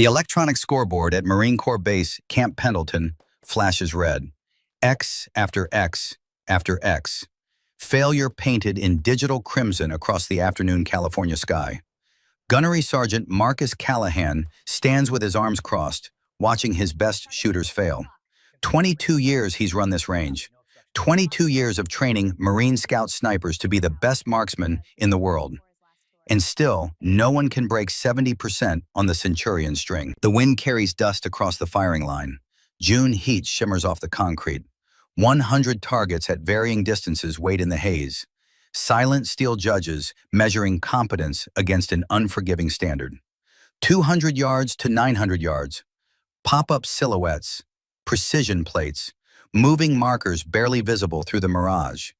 The electronic scoreboard at Marine Corps Base Camp Pendleton flashes red. X after X after X. Failure painted in digital crimson across the afternoon California sky. Gunnery Sergeant Marcus Callahan stands with his arms crossed, watching his best shooters fail. 22 years he's run this range. 22 years of training Marine Scout snipers to be the best marksmen in the world. And still, no one can break 70% on the Centurion string. The wind carries dust across the firing line. June heat shimmers off the concrete. 100 targets at varying distances wait in the haze. Silent steel judges measuring competence against an unforgiving standard. 200 yards to 900 yards. Pop-up silhouettes, precision plates, moving markers barely visible through the mirage.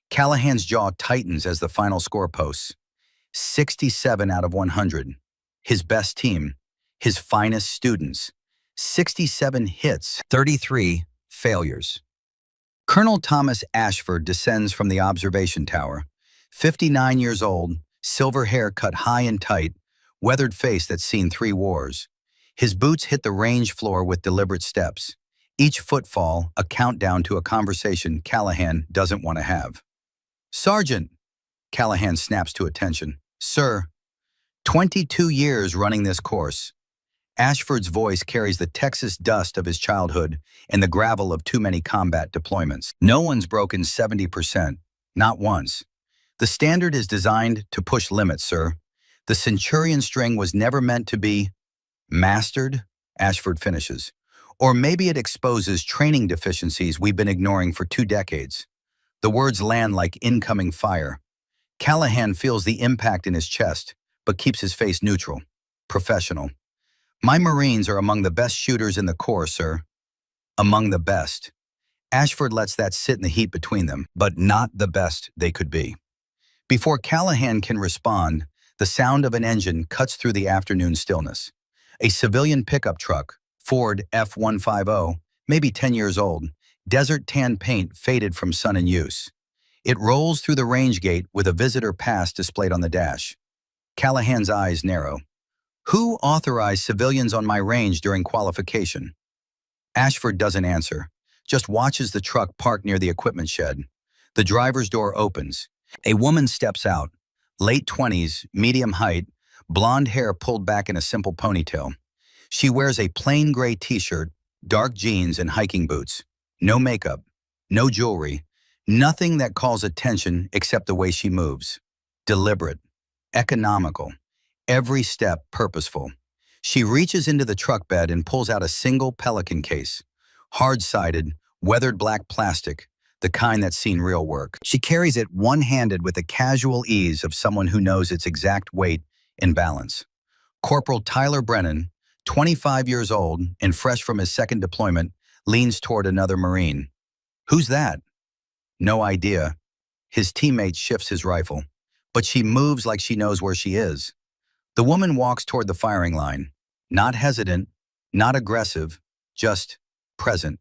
Callahan's jaw tightens as the final score posts. 67 out of 100. His best team, his finest students. 67 hits, 33 failures. Colonel Thomas Ashford descends from the observation tower. 59 years old, silver hair cut high and tight, weathered face that's seen 3 wars. His boots hit the range floor with deliberate steps. Each footfall a countdown to a conversation Callahan doesn't want to have. "Sergeant!" Callahan snaps to attention. "Sir." 22 years running this course. Ashford's voice carries the Texas dust of his childhood and the gravel of too many combat deployments. No one's broken 70%, not once. The standard is designed to push limits, sir. The Centurion string was never meant to be mastered, Ashford finishes. Or maybe it exposes training deficiencies we've been ignoring for 2 decades. The words land like incoming fire. Callahan feels the impact in his chest, but keeps his face neutral, professional. "My Marines are among the best shooters in the Corps, sir." Among the best. Ashford lets that sit in the heat between them, but not the best they could be. Before Callahan can respond, the sound of an engine cuts through the afternoon stillness. A civilian pickup truck, Ford F-150, maybe 10 years old, desert tan paint faded from sun and use. It rolls through the range gate with a visitor pass displayed on the dash. Callahan's eyes narrow. "Who authorized civilians on my range during qualification?" Ashford doesn't answer, just watches the truck parked near the equipment shed. The driver's door opens. A woman steps out, late 20s, medium height, blonde hair pulled back in a simple ponytail. She wears a plain gray t-shirt, dark jeans, and hiking boots. No makeup, no jewelry, nothing that calls attention except the way she moves. Deliberate, economical, every step purposeful. She reaches into the truck bed and pulls out a single Pelican case. Hard-sided, weathered black plastic, the kind that's seen real work. She carries it one-handed with the casual ease of someone who knows its exact weight and balance. Corporal Tyler Brennan, 25 years old and fresh from his second deployment, leans toward another Marine. "Who's that?" "No idea." His teammate shifts his rifle, but she moves like she knows where she is. The woman walks toward the firing line, not hesitant, not aggressive, just present.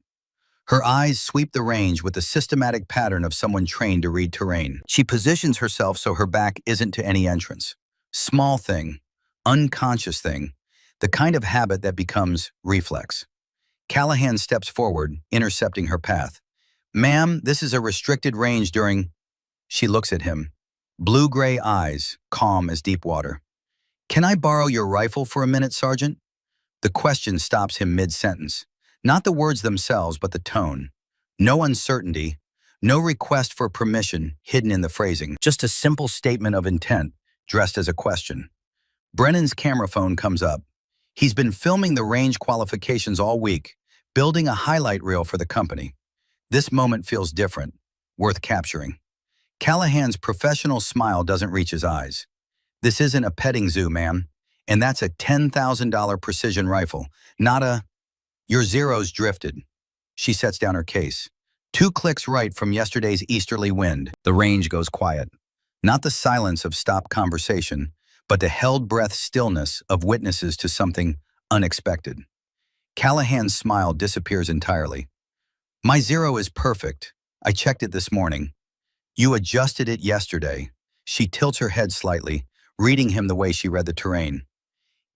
Her eyes sweep the range with the systematic pattern of someone trained to read terrain. She positions herself so her back isn't to any entrance. Small thing, unconscious thing, the kind of habit that becomes reflex. Callahan steps forward, intercepting her path. "Ma'am, this is a restricted range during..." She looks at him. Blue-gray eyes, calm as deep water. "Can I borrow your rifle for a minute, Sergeant?" The question stops him mid-sentence. Not the words themselves, but the tone. No uncertainty, no request for permission hidden in the phrasing. Just a simple statement of intent, dressed as a question. Brennan's camera phone comes up. He's been filming the range qualifications all week, building a highlight reel for the company. This moment feels different, worth capturing. Callahan's professional smile doesn't reach his eyes. "This isn't a petting zoo, ma'am, and that's a $10,000 precision rifle, not a..." "Your zero's drifted." She sets down her case. 2 clicks right from yesterday's easterly wind. The range goes quiet. Not the silence of stopped conversation, but the held breath stillness of witnesses to something unexpected. Callahan's smile disappears entirely. "My zero is perfect. I checked it this morning." "You adjusted it yesterday." She tilts her head slightly, reading him the way she read the terrain.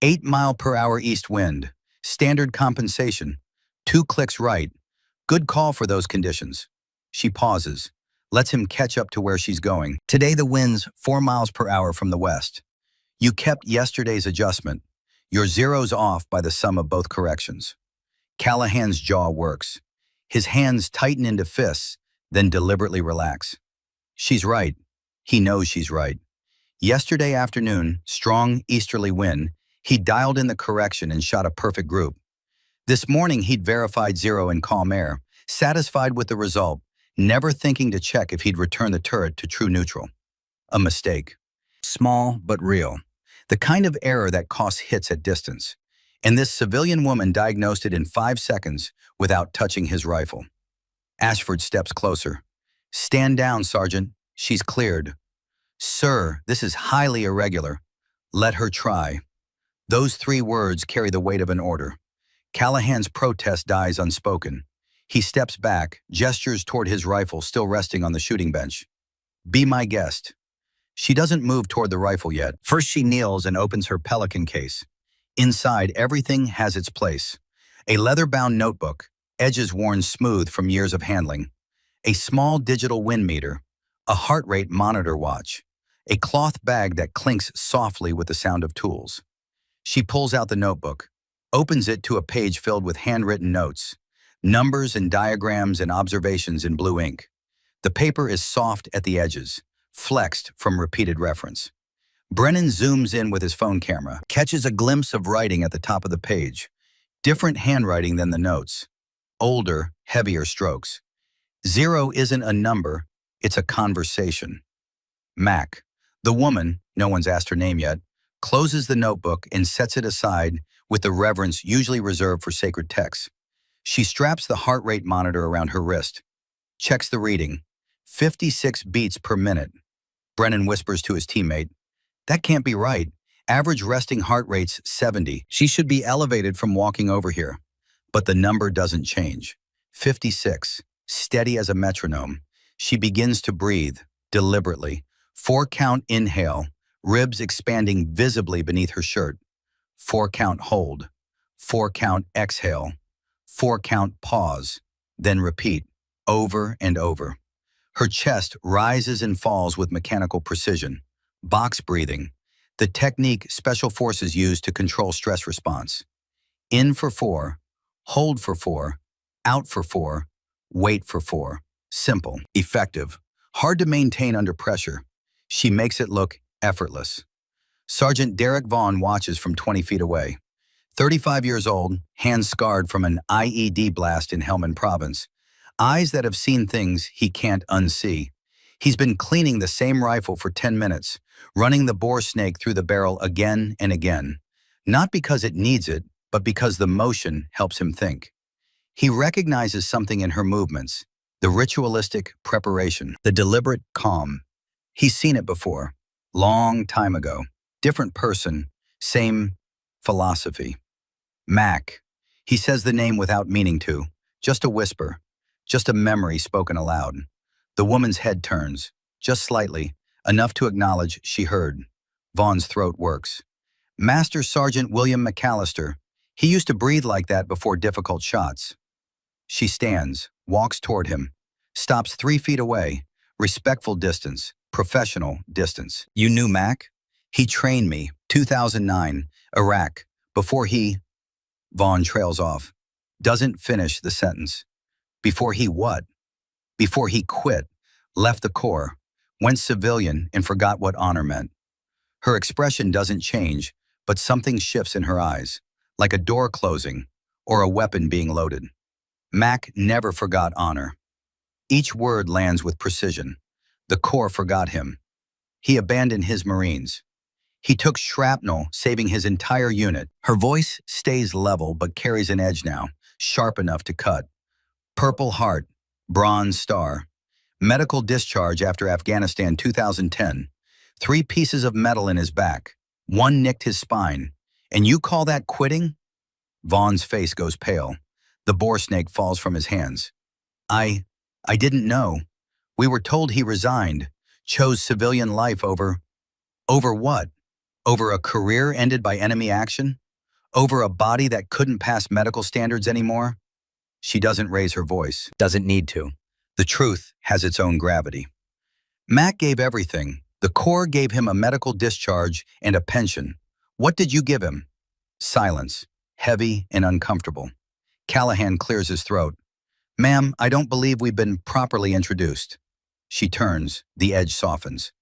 8-mile-per-hour east wind. Standard compensation. 2 clicks right. Good call for those conditions. She pauses, lets him catch up to where she's going. Today the wind's 4 miles per hour from the west. You kept yesterday's adjustment. Your zero's off by the sum of both corrections. Callahan's jaw works. His hands tighten into fists, then deliberately relax. She's right. He knows she's right. Yesterday afternoon, strong easterly wind, he dialed in the correction and shot a perfect group. This morning he'd verified zero in calm air, satisfied with the result, never thinking to check if he'd return the turret to true neutral. A mistake. Small but real. The kind of error that costs hits at distance. And this civilian woman diagnosed it in 5 seconds without touching his rifle. Ashford steps closer. Stand down, Sergeant. She's cleared. Sir, this is highly irregular. Let her try. Those 3 words carry the weight of an order. Callahan's protest dies unspoken. He steps back, gestures toward his rifle still resting on the shooting bench. Be my guest. She doesn't move toward the rifle yet. First she kneels and opens her Pelican case. Inside, everything has its place. A leather-bound notebook, edges worn smooth from years of handling. A small digital wind meter. A heart rate monitor watch. A cloth bag that clinks softly with the sound of tools. She pulls out the notebook, opens it to a page filled with handwritten notes, numbers and diagrams and observations in blue ink. The paper is soft at the edges, flexed from repeated reference. Brennan zooms in with his phone camera, catches a glimpse of writing at the top of the page. Different handwriting than the notes. Older, heavier strokes. 0 isn't a number, it's a conversation. Mac, the woman, no one's asked her name yet, closes the notebook and sets it aside with the reverence usually reserved for sacred texts. She straps the heart rate monitor around her wrist. Checks the reading. 56 beats per minute. Brennan whispers to his teammate, that can't be right. Average resting heart rate's 70. She should be elevated from walking over here. But the number doesn't change. 56, steady as a metronome. She begins to breathe, deliberately. 4-count inhale, ribs expanding visibly beneath her shirt. 4-count hold. 4-count exhale. 4-count pause. Then repeat, over and over. Her chest rises and falls with mechanical precision. Box breathing, the technique Special Forces use to control stress response. In for 4, hold for 4, out for 4, wait for 4. Simple, effective, hard to maintain under pressure. She makes it look effortless. Sergeant Derek Vaughn watches from 20 feet away. 35 years old, hands scarred from an IED blast in Helmand Province. Eyes that have seen things he can't unsee. He's been cleaning the same rifle for 10 minutes, running the bore snake through the barrel again and again. Not because it needs it, but because the motion helps him think. He recognizes something in her movements, the ritualistic preparation, the deliberate calm. He's seen it before, long time ago. Different person, same philosophy. Mac. He says the name without meaning to, just a whisper, just a memory spoken aloud. The woman's head turns, just slightly, enough to acknowledge she heard. Vaughn's throat works. Master Sergeant William McAllister. He used to breathe like that before difficult shots. She stands, walks toward him, stops 3 feet away, respectful distance, professional distance. You knew Mac? He trained me, 2009, Iraq, before he... Vaughn trails off, doesn't finish the sentence. Before he what? Before he quit, left the Corps, went civilian and forgot what honor meant. Her expression doesn't change, but something shifts in her eyes, like a door closing or a weapon being loaded. Mac never forgot honor. Each word lands with precision. The Corps forgot him. He abandoned his Marines. He took shrapnel, saving his entire unit. Her voice stays level but carries an edge now, sharp enough to cut. Purple Heart, Bronze Star. Medical discharge after Afghanistan 2010. 3 pieces of metal in his back. 1 nicked his spine. And you call that quitting? Vaughn's face goes pale. The bore snake falls from his hands. I didn't know. We were told he resigned, chose civilian life over... Over what? Over a career ended by enemy action? Over a body that couldn't pass medical standards anymore? She doesn't raise her voice. Doesn't need to. The truth has its own gravity. Mac gave everything. The Corps gave him a medical discharge and a pension. What did you give him? Silence, heavy and uncomfortable. Callahan clears his throat. Ma'am, I don't believe we've been properly introduced. She turns, the edge softens.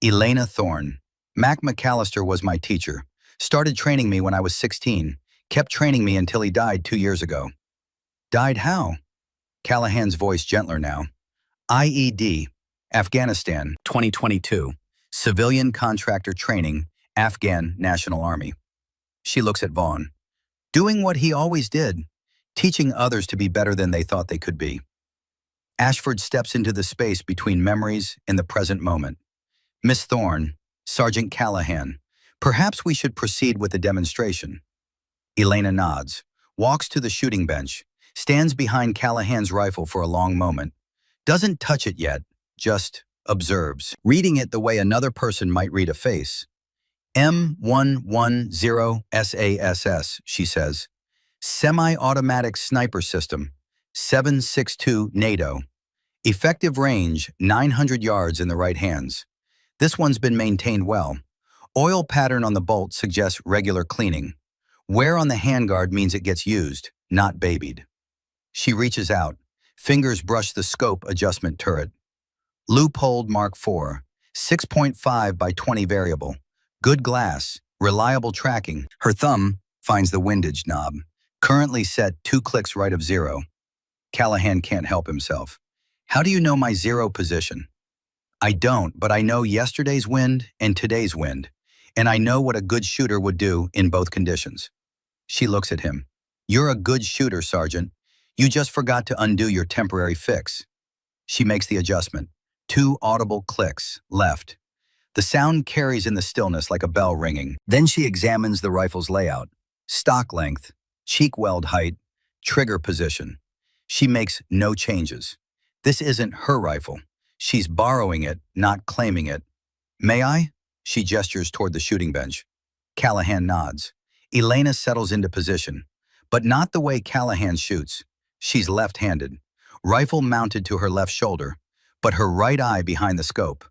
Elena Thorne. Mac McAllister was my teacher. Started training me when I was 16. Kept training me until he died 2 years ago. Died how? Callahan's voice gentler now. IED, Afghanistan, 2022. Civilian contractor training, Afghan National Army. She looks at Vaughn. Doing what he always did, teaching others to be better than they thought they could be. Ashford steps into the space between memories and the present moment. Miss Thorne, Sergeant Callahan, perhaps we should proceed with the demonstration. Elena nods, walks to the shooting bench, stands behind Callahan's rifle for a long moment, doesn't touch it yet, just observes, reading it the way another person might read a face. M110 SASS, she says. Semi-automatic sniper system, 7.62 NATO. Effective range, 900 yards in the right hands. This one's been maintained well. Oil pattern on the bolt suggests regular cleaning. Wear on the handguard means it gets used, not babied. She reaches out. Fingers brush the scope adjustment turret. Loophole Mark IV, 6.5 by 20 variable. Good glass, reliable tracking. Her thumb finds the windage knob. Currently set 2 clicks right of 0. Callahan can't help himself. How do you know my 0 position? I don't, but I know yesterday's wind and today's wind, and I know what a good shooter would do in both conditions. She looks at him. You're a good shooter, Sergeant. You just forgot to undo your temporary fix. She makes the adjustment. 2 audible clicks, left. The sound carries in the stillness like a bell ringing. Then she examines the rifle's layout. Stock length, cheek weld height, trigger position. She makes no changes. This isn't her rifle. She's borrowing it, not claiming it. May I? She gestures toward the shooting bench. Callahan nods. Elena settles into position, but not the way Callahan shoots. She's left-handed, rifle mounted to her left shoulder, but her right eye behind the scope.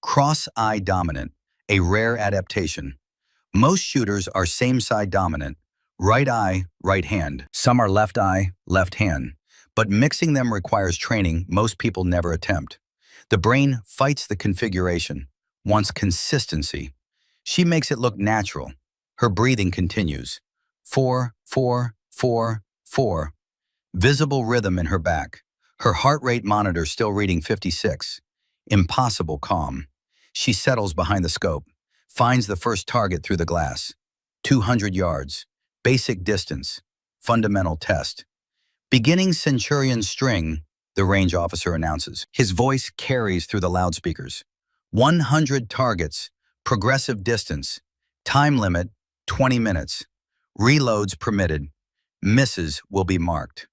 Cross-eye dominant, a rare adaptation. Most shooters are same-side dominant, right eye, right hand. Some are left eye, left hand. But mixing them requires training most people never attempt. The brain fights the configuration, wants consistency. She makes it look natural. Her breathing continues. 4, 4, 4, 4. Visible rhythm in her back. Her heart rate monitor still reading 56. Impossible calm. She settles behind the scope, finds the first target through the glass. 200 yards. Basic distance. Fundamental test. Beginning Centurion string, the range officer announces. His voice carries through the loudspeakers. 100 targets, progressive distance, time limit, 20 minutes. Reloads permitted. Misses will be marked.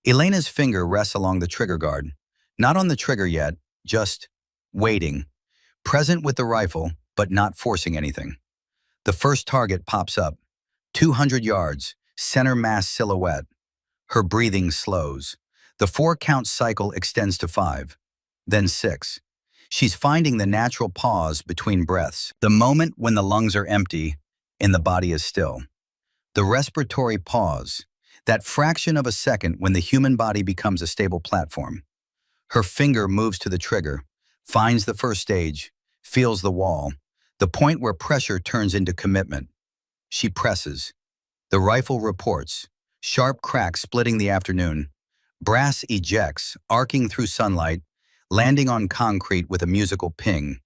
Elena's finger rests along the trigger guard. Not on the trigger yet, just waiting. Present with the rifle, but not forcing anything. The first target pops up. 200 yards, center mass silhouette. Her breathing slows. The 4-count cycle extends to 5, then 6. She's finding the natural pause between breaths, the moment when the lungs are empty and the body is still. The respiratory pause, that fraction of a second when the human body becomes a stable platform. Her finger moves to the trigger, finds the first stage, feels the wall, the point where pressure turns into commitment. She presses. The rifle reports. Sharp crack splitting the afternoon. Brass ejects, arcing through sunlight, landing on concrete with a musical ping.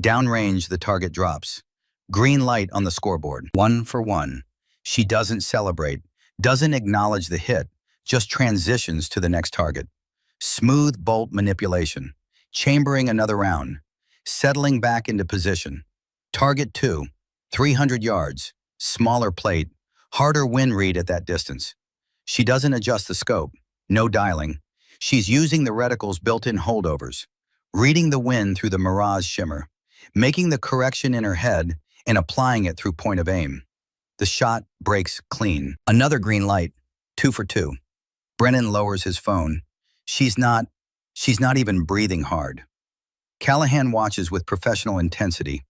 Downrange, the target drops. Green light on the scoreboard. 1 for 1. She doesn't celebrate, doesn't acknowledge the hit, just transitions to the next target. Smooth bolt manipulation. Chambering another round. Settling back into position. Target 2. 300 yards. Smaller plate. Harder wind read at that distance. She doesn't adjust the scope. No dialing. She's using the reticle's built-in holdovers. Reading the wind through the mirage shimmer. Making the correction in her head and applying it through point of aim. The shot breaks clean. Another green light, 2 for 2. Brennan lowers his phone. She's not even breathing hard. Callahan watches with professional intensity,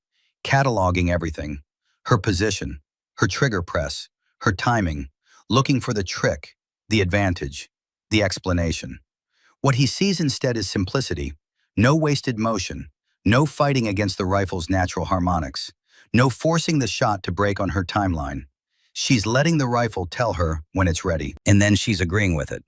cataloging everything. Her position, her trigger press, her timing, looking for the trick, the advantage, the explanation. What he sees instead is simplicity. No wasted motion, no fighting against the rifle's natural harmonics, no forcing the shot to break on her timeline. She's letting the rifle tell her when it's ready, and then she's agreeing with it.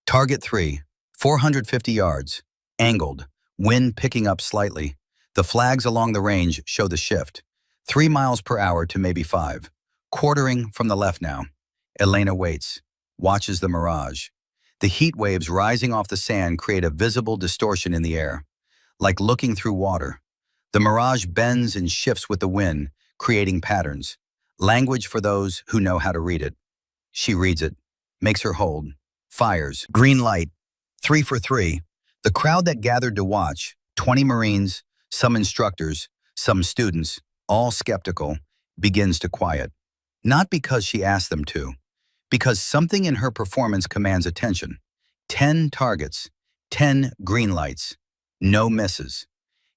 Target 3, 450 yards, angled, wind picking up slightly. The flags along the range show the shift, 3 miles per hour to maybe 5. Quartering from the left now. Elena waits, watches the mirage. The heat waves rising off the sand create a visible distortion in the air, like looking through water. The mirage bends and shifts with the wind, creating patterns. Language for those who know how to read it. She reads it, makes her hold, fires. Green light, 3 for 3. The crowd that gathered to watch, 20 Marines, some instructors, some students, all skeptical, begins to quiet. Not because she asked them to, because something in her performance commands attention. 10 targets, 10 green lights, no misses.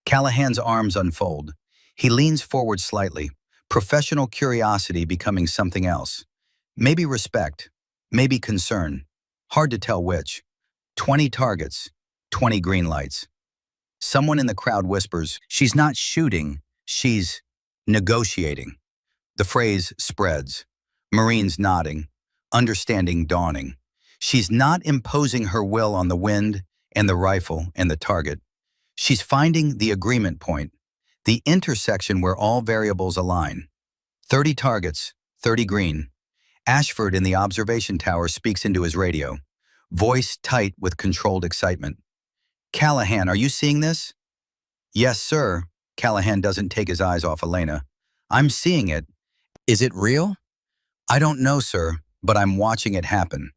Callahan's arms unfold. He leans forward slightly, professional curiosity becoming something else. Maybe respect, maybe concern. Hard to tell which. 20 targets, 20 green lights. Someone in the crowd whispers, "She's not shooting, she's negotiating." The phrase spreads. Marines nodding, understanding dawning. She's not imposing her will on the wind and the rifle and the target. She's finding the agreement point, the intersection where all variables align. 30 targets, 30 green. Ashford in the observation tower speaks into his radio, voice tight with controlled excitement. "Callahan, are you seeing this?" "Yes, sir." Callahan doesn't take his eyes off Elena. "I'm seeing it." "Is it real?" "I don't know, sir, but I'm watching it happen."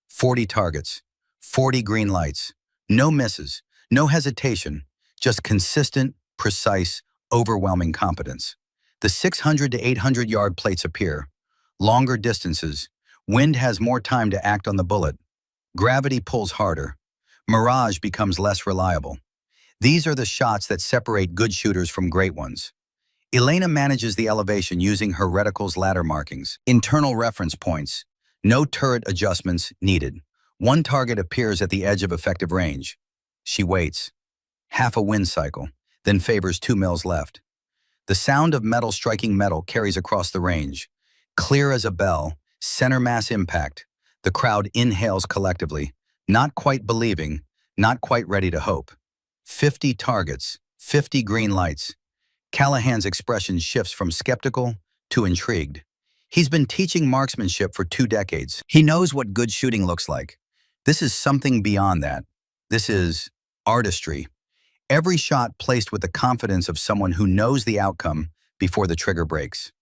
40 targets, 40 green lights, no misses, no hesitation, just consistent, precise, overwhelming competence. The 600 to 800 yard plates appear. Longer distances. Wind has more time to act on the bullet. Gravity pulls harder. Mirage becomes less reliable. These are the shots that separate good shooters from great ones. Elena manages the elevation using her reticle's ladder markings. Internal reference points. No turret adjustments needed. One target appears at the edge of effective range. She waits. Half a wind cycle, then favors 2 mils left. The sound of metal striking metal carries across the range. Clear as a bell, center mass impact. The crowd inhales collectively, not quite believing, not quite ready to hope. 50 targets, 50 green lights. Callahan's expression shifts from skeptical to intrigued. He's been teaching marksmanship for 2 decades. He knows what good shooting looks like. This is something beyond that. This is artistry. Every shot placed with the confidence of someone who knows the outcome before the trigger breaks.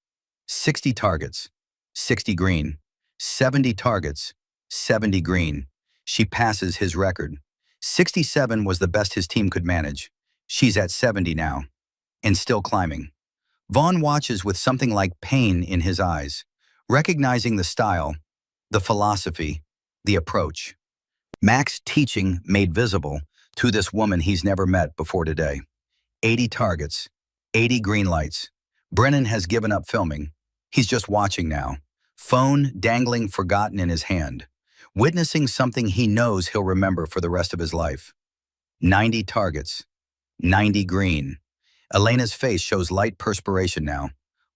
60 targets, 60 green. 70 targets, 70 green. She passes his record. 67 was the best his team could manage. She's at 70 now, and still climbing. Vaughn watches with something like pain in his eyes, recognizing the style, the philosophy, the approach. Mac's teaching made visible to this woman he's never met before today. 80 targets, 80 green lights. Brennan has given up filming. He's just watching now, phone dangling forgotten in his hand, witnessing something he knows he'll remember for the rest of his life. 90 targets, 90 green. Elena's face shows light perspiration now.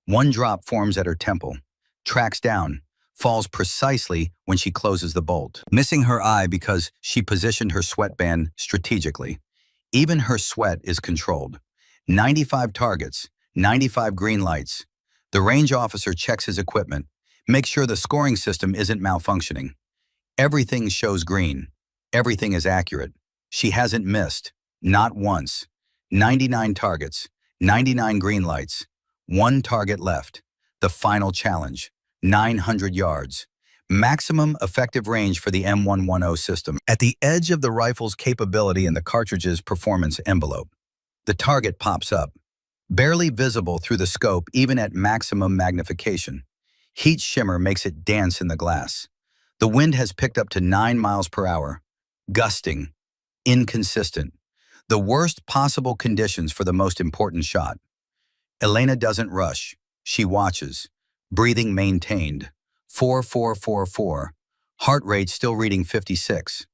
One drop forms at her temple, tracks down, falls precisely when she closes the bolt, missing her eye because she positioned her sweatband strategically. Even her sweat is controlled. 95 targets, 95 green lights. The range officer checks his equipment, makes sure the scoring system isn't malfunctioning. Everything shows green. Everything is accurate. She hasn't missed, not once. 99 targets, 99 green lights. 1 target left. The final challenge, 900 yards. Maximum effective range for the M110 system. At the edge of the rifle's capability in the cartridge's performance envelope, the target pops up. barely visible through the scope even at maximum magnification. Heat shimmer makes it dance in the glass. The wind has picked up to 9 miles per hour, gusting, inconsistent. The worst possible conditions for the most important shot. Elena doesn't rush. She watches. Breathing maintained. 4444. Heart rate still reading 56.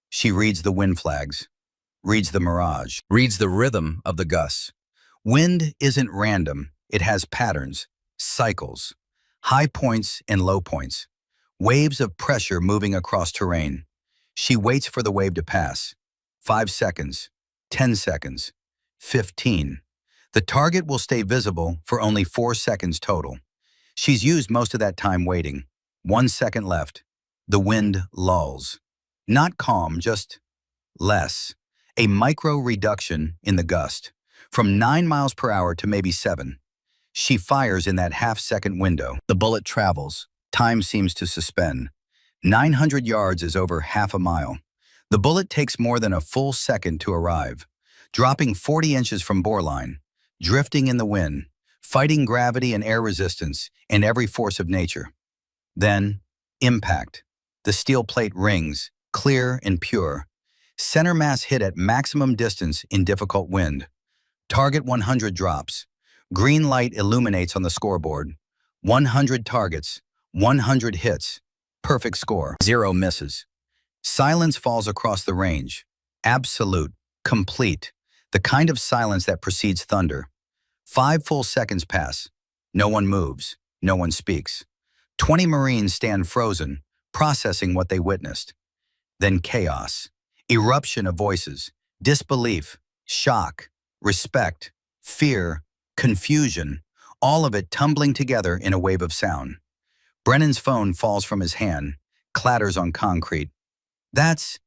She reads the wind flags. Reads the mirage. Reads the rhythm of the gusts. Wind isn't random. It has patterns, cycles, high points and low points, waves of pressure moving across terrain. She waits for the wave to pass. 5 seconds, 10 seconds, 15. The target will stay visible for only 4 seconds total. She's used most of that time waiting. 1 second left. The wind lulls. Not calm, just less. A micro reduction in the gust. From 9 miles per hour to maybe 7. She fires in that half-second window. The bullet travels. Time seems to suspend. 900 yards is over half a mile. The bullet takes more than a full second to arrive, dropping 40 inches from boreline, drifting in the wind, fighting gravity and air resistance and every force of nature. Then, impact. The steel plate rings, clear and pure. Center mass hit at maximum distance in difficult wind. Target 100 drops. Green light illuminates on the scoreboard. 100 targets, 100 hits. Perfect score. 0 misses. Silence falls across the range. Absolute, complete. The kind of silence that precedes thunder. 5 full seconds pass. No one moves. No one speaks. 20 Marines stand frozen, processing what they witnessed. Then chaos. Eruption of voices. Disbelief. Shock. Respect. Fear. Confusion. All of it tumbling together in a wave of sound. Brennan's phone falls from his hand, clatters on concrete. That's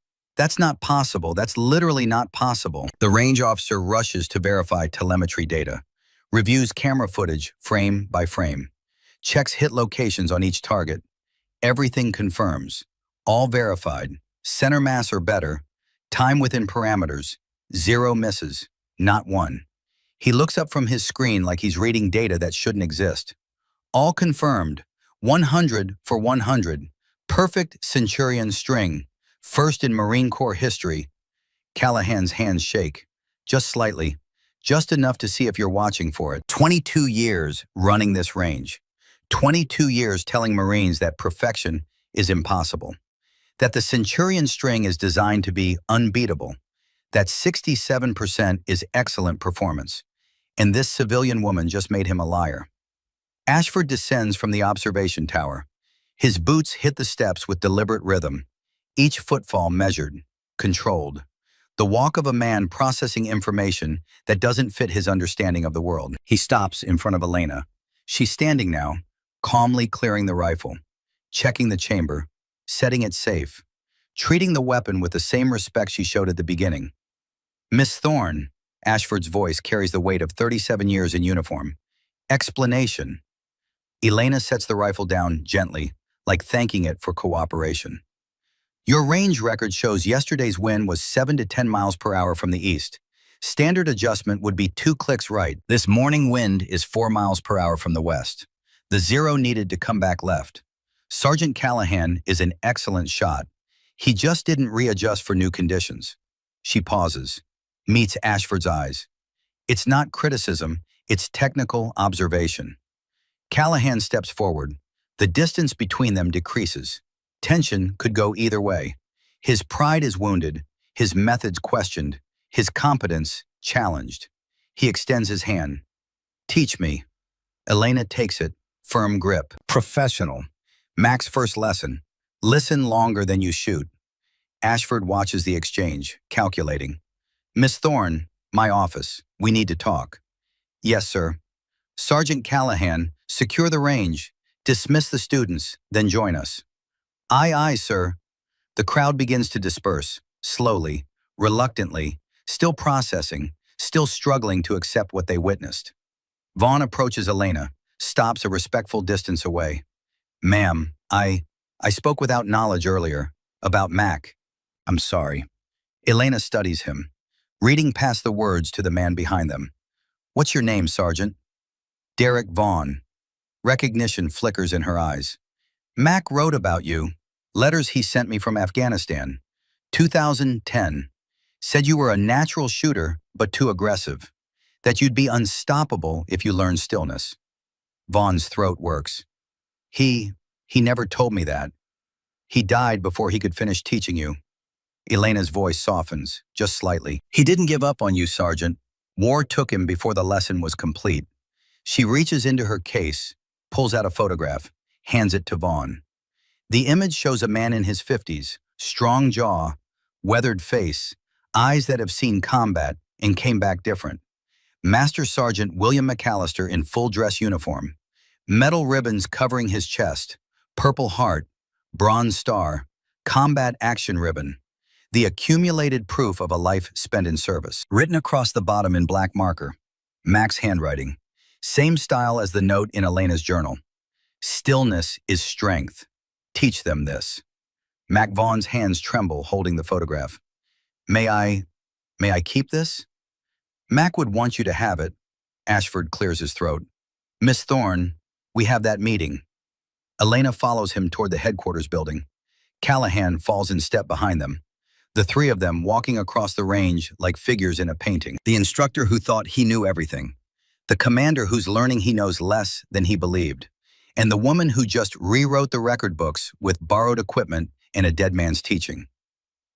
not possible. That's literally not possible. The range officer rushes to verify telemetry data, reviews camera footage frame by frame, checks hit locations on each target. Everything confirms. All verified. Center mass or better. Time within parameters. 0 misses. Not one. He looks up from his screen like he's reading data that shouldn't exist. All confirmed. 100 for 100. Perfect Centurion string. First in Marine Corps history. Callahan's hands shake. Just slightly. Just enough to see if you're watching for it. 22 years running this range. 22 years telling Marines that perfection is impossible. That the Centurion string is designed to be unbeatable. That 67% is excellent performance. And this civilian woman just made him a liar. Ashford descends from the observation tower. His boots hit the steps with deliberate rhythm. Each footfall measured, controlled. The walk of a man processing information that doesn't fit his understanding of the world. He stops in front of Elena. She's standing now, calmly clearing the rifle, checking the chamber, setting it safe, treating the weapon with the same respect she showed at the beginning. "Miss Thorne," Ashford's voice carries the weight of 37 years in uniform. "Explanation." Elena sets the rifle down gently, like thanking it for cooperation. "Your range record shows yesterday's wind was 7 to 10 miles per hour from the east. Standard adjustment would be 2 clicks right. This morning wind is 4 miles per hour from the west. The 0 needed to come back left. Sergeant Callahan is an excellent shot. He just didn't readjust for new conditions." She pauses, meets Ashford's eyes. It's not criticism, it's technical observation. Callahan steps forward. The distance between them decreases. Tension could go either way. His pride is wounded, his methods questioned, his competence challenged. He extends his hand. "Teach me." Elena takes it, firm grip. Professional. Mac's first lesson. Listen longer than you shoot. Ashford watches the exchange, calculating. "Miss Thorne, my office. We need to talk." "Yes, sir." "Sergeant Callahan, secure the range. Dismiss the students, then join us." "Aye, aye, sir." The crowd begins to disperse, slowly, reluctantly, still processing, still struggling to accept what they witnessed. Vaughn approaches Elena, stops a respectful distance away. "Ma'am, I spoke without knowledge earlier, about Mac. I'm sorry." Elena studies him, reading past the words to the man behind them. What's your name, Sergeant? Derek Vaughn. Recognition flickers in her eyes. Mac wrote about you. Letters he sent me from Afghanistan. 2010. Said you were a natural shooter, but too aggressive. That you'd be unstoppable if you learned stillness. Vaughn's throat works. He never told me that. He died before he could finish teaching you. Elena's voice softens, just slightly. He didn't give up on you, Sergeant. War took him before the lesson was complete. She reaches into her case, pulls out a photograph, hands it to Vaughn. The image shows a man in his 50s, strong jaw, weathered face, eyes that have seen combat and came back different. Master Sergeant William McAllister in full dress uniform, metal ribbons covering his chest, Purple Heart, Bronze Star, Combat Action Ribbon, the accumulated proof of a life spent in service. Written across the bottom in black marker, Mac's handwriting, same style as the note in Elena's journal. Stillness is strength. Teach them this. Mac Vaughn's hands tremble holding the photograph. May I keep this? Mac would want you to have it. Ashford clears his throat. Miss Thorne, we have that meeting. Elena follows him toward the headquarters building. Callahan falls in step behind them. The three of them walking across the range like figures in a painting. The instructor who thought he knew everything. The commander who's learning he knows less than he believed. And the woman who just rewrote the record books with borrowed equipment and a dead man's teaching.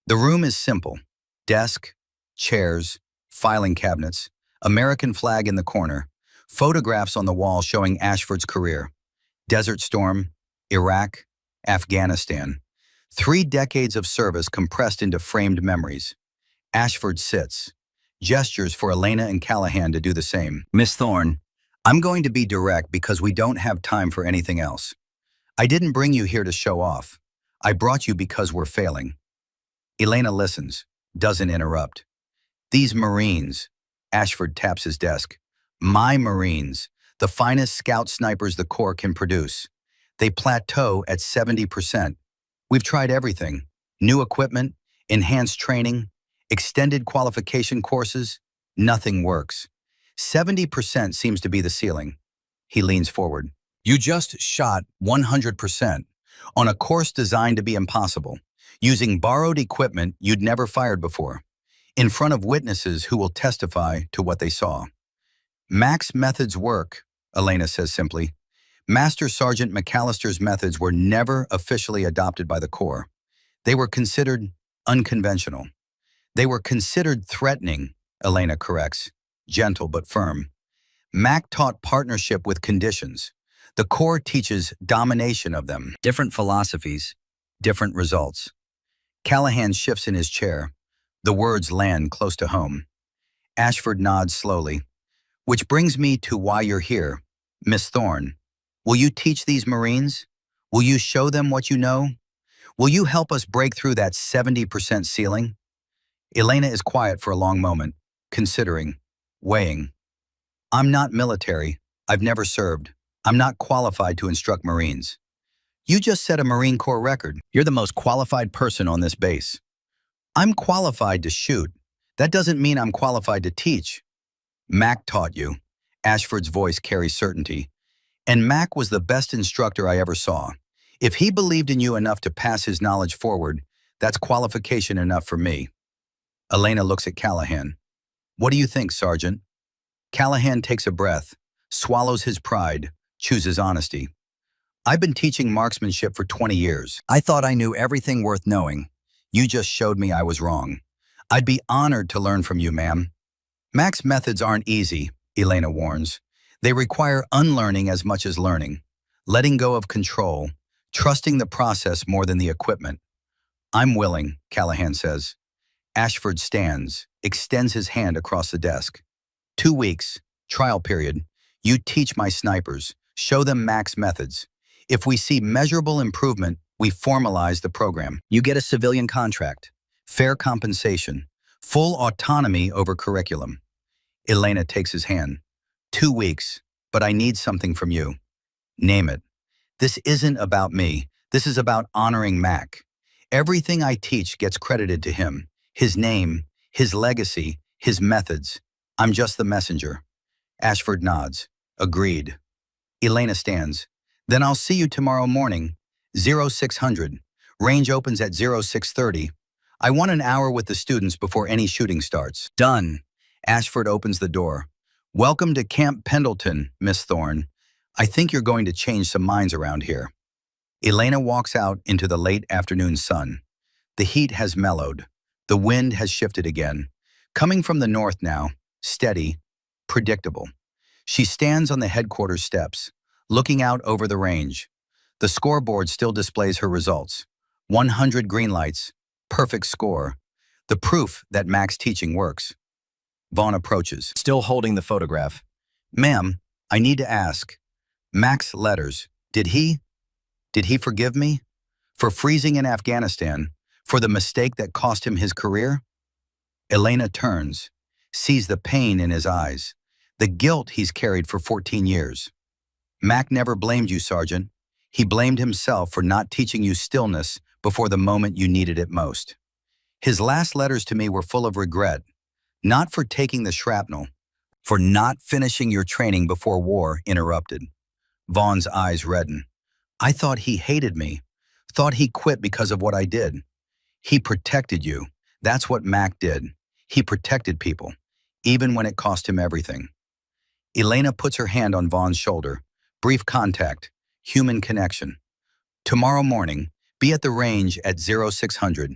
The room is simple. Desk, chairs, filing cabinets, American flag in the corner, photographs on the wall showing Ashford's career. Desert Storm, Iraq, Afghanistan. 3 decades of service compressed into framed memories. Ashford sits, gestures for Elena and Callahan to do the same. Miss Thorne, I'm going to be direct because we don't have time for anything else. I didn't bring you here to show off. I brought you because we're failing. Elena listens, doesn't interrupt. These Marines, Ashford taps his desk. My Marines, the finest scout snipers the Corps can produce. They plateau at 70%. We've tried everything. New equipment, enhanced training, extended qualification courses. Nothing works. 70% seems to be the ceiling. He leans forward. You just shot 100% on a course designed to be impossible, using borrowed equipment you'd never fired before, in front of witnesses who will testify to what they saw. Mac's methods work, Elena says simply. Master Sergeant McAllister's methods were never officially adopted by the Corps. They were considered unconventional. They were considered threatening, Elena corrects, gentle but firm. Mac taught partnership with conditions. The Corps teaches domination of them. Different philosophies, different results. Callahan shifts in his chair. The words land close to home. Ashford nods slowly. Which brings me to why you're here, Miss Thorne. Will you teach these Marines? Will you show them what you know? Will you help us break through that 70% ceiling? Elena is quiet for a long moment, considering, weighing. I'm not military. I've never served. I'm not qualified to instruct Marines. You just set a Marine Corps record. You're the most qualified person on this base. I'm qualified to shoot. That doesn't mean I'm qualified to teach. Mac taught you. Ashford's voice carries certainty. And Mac was the best instructor I ever saw. If he believed in you enough to pass his knowledge forward, that's qualification enough for me. Elena looks at Callahan. What do you think, Sergeant? Callahan takes a breath, swallows his pride, chooses honesty. I've been teaching marksmanship for 20 years. I thought I knew everything worth knowing. You just showed me I was wrong. I'd be honored to learn from you, ma'am. Mac's methods aren't easy, Elena warns. They require unlearning as much as learning, letting go of control, trusting the process more than the equipment. I'm willing, Callahan says. Ashford stands, extends his hand across the desk. 2 weeks, trial period. You teach my snipers, show them Mac's methods. If we see measurable improvement, we formalize the program. You get a civilian contract, fair compensation, full autonomy over curriculum. Elena takes his hand. 2 weeks, but I need something from you. Name it. This isn't about me. This is about honoring Mac. Everything I teach gets credited to him. His name, his legacy, his methods. I'm just the messenger. Ashford nods. Agreed. Elena stands. Then I'll see you tomorrow morning. 0600. Range opens at 0630. I want an hour with the students before any shooting starts. Done. Ashford opens the door. Welcome to Camp Pendleton, Miss Thorne. I think you're going to change some minds around here. Elena walks out into the late afternoon sun. The heat has mellowed. The wind has shifted again. Coming from the north now, steady, predictable. She stands on the headquarters steps, looking out over the range. The scoreboard still displays her results. 100 green lights, perfect score. The proof that Mac's teaching works. Vaughn approaches, still holding the photograph. Ma'am, I need to ask. Mac's letters, did he forgive me? For freezing in Afghanistan? For the mistake that cost him his career? Elena turns, sees the pain in his eyes, the guilt he's carried for 14 years. Mac never blamed you, Sergeant. He blamed himself for not teaching you stillness before the moment you needed it most. His last letters to me were full of regret, not for taking the shrapnel, for not finishing your training before war interrupted. Vaughn's eyes redden. I thought he hated me, thought he quit because of what I did. He protected you. That's what Mac did. He protected people, even when it cost him everything. Elena puts her hand on Vaughn's shoulder. Brief contact, human connection. Tomorrow morning, be at the range at 0600.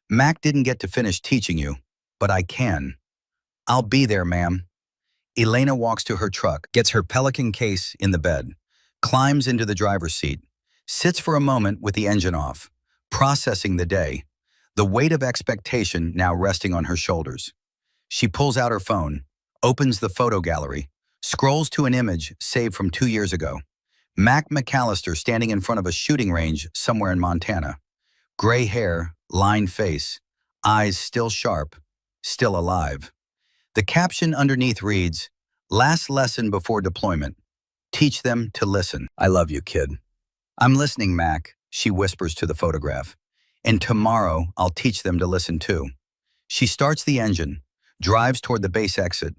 Mac didn't get to finish teaching you, but I can. I'll be there, ma'am. Elena walks to her truck, gets her Pelican case in the bed, climbs into the driver's seat, sits for a moment with the engine off, processing the day, the weight of expectation now resting on her shoulders. She pulls out her phone, opens the photo gallery, scrolls to an image saved from 2 years ago. Mac McAllister standing in front of a shooting range somewhere in Montana. Gray hair, lined face, eyes still sharp, still alive. The caption underneath reads, "Last lesson before deployment. Teach them to listen." I love you, kid. I'm listening, Mac, she whispers to the photograph. And tomorrow, I'll teach them to listen too. She starts the engine, drives toward the base exit.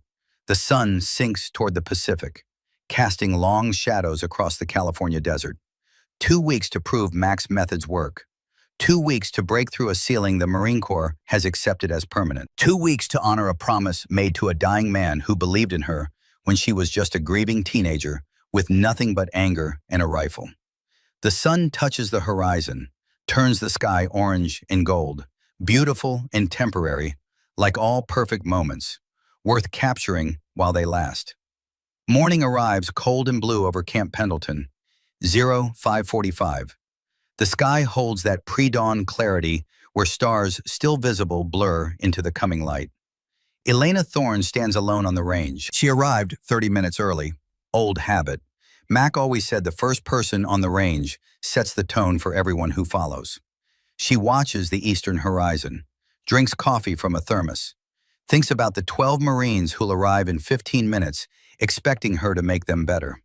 The sun sinks toward the Pacific, casting long shadows across the California desert. 2 weeks to prove Mac's methods work. 2 weeks to break through a ceiling the Marine Corps has accepted as permanent. 2 weeks to honor a promise made to a dying man who believed in her when she was just a grieving teenager with nothing but anger and a rifle. The sun touches the horizon, turns the sky orange and gold, beautiful and temporary, like all perfect moments, worth capturing while they last. Morning arrives cold and blue over Camp Pendleton, 0545. The sky holds that pre-dawn clarity where stars still visible blur into the coming light. Elena Thorne stands alone on the range. She arrived 30 minutes early. Old habit. Mac always said the first person on the range sets the tone for everyone who follows. She watches the eastern horizon, drinks coffee from a thermos, thinks about the 12 Marines who'll arrive in 15 minutes, expecting her to make them better.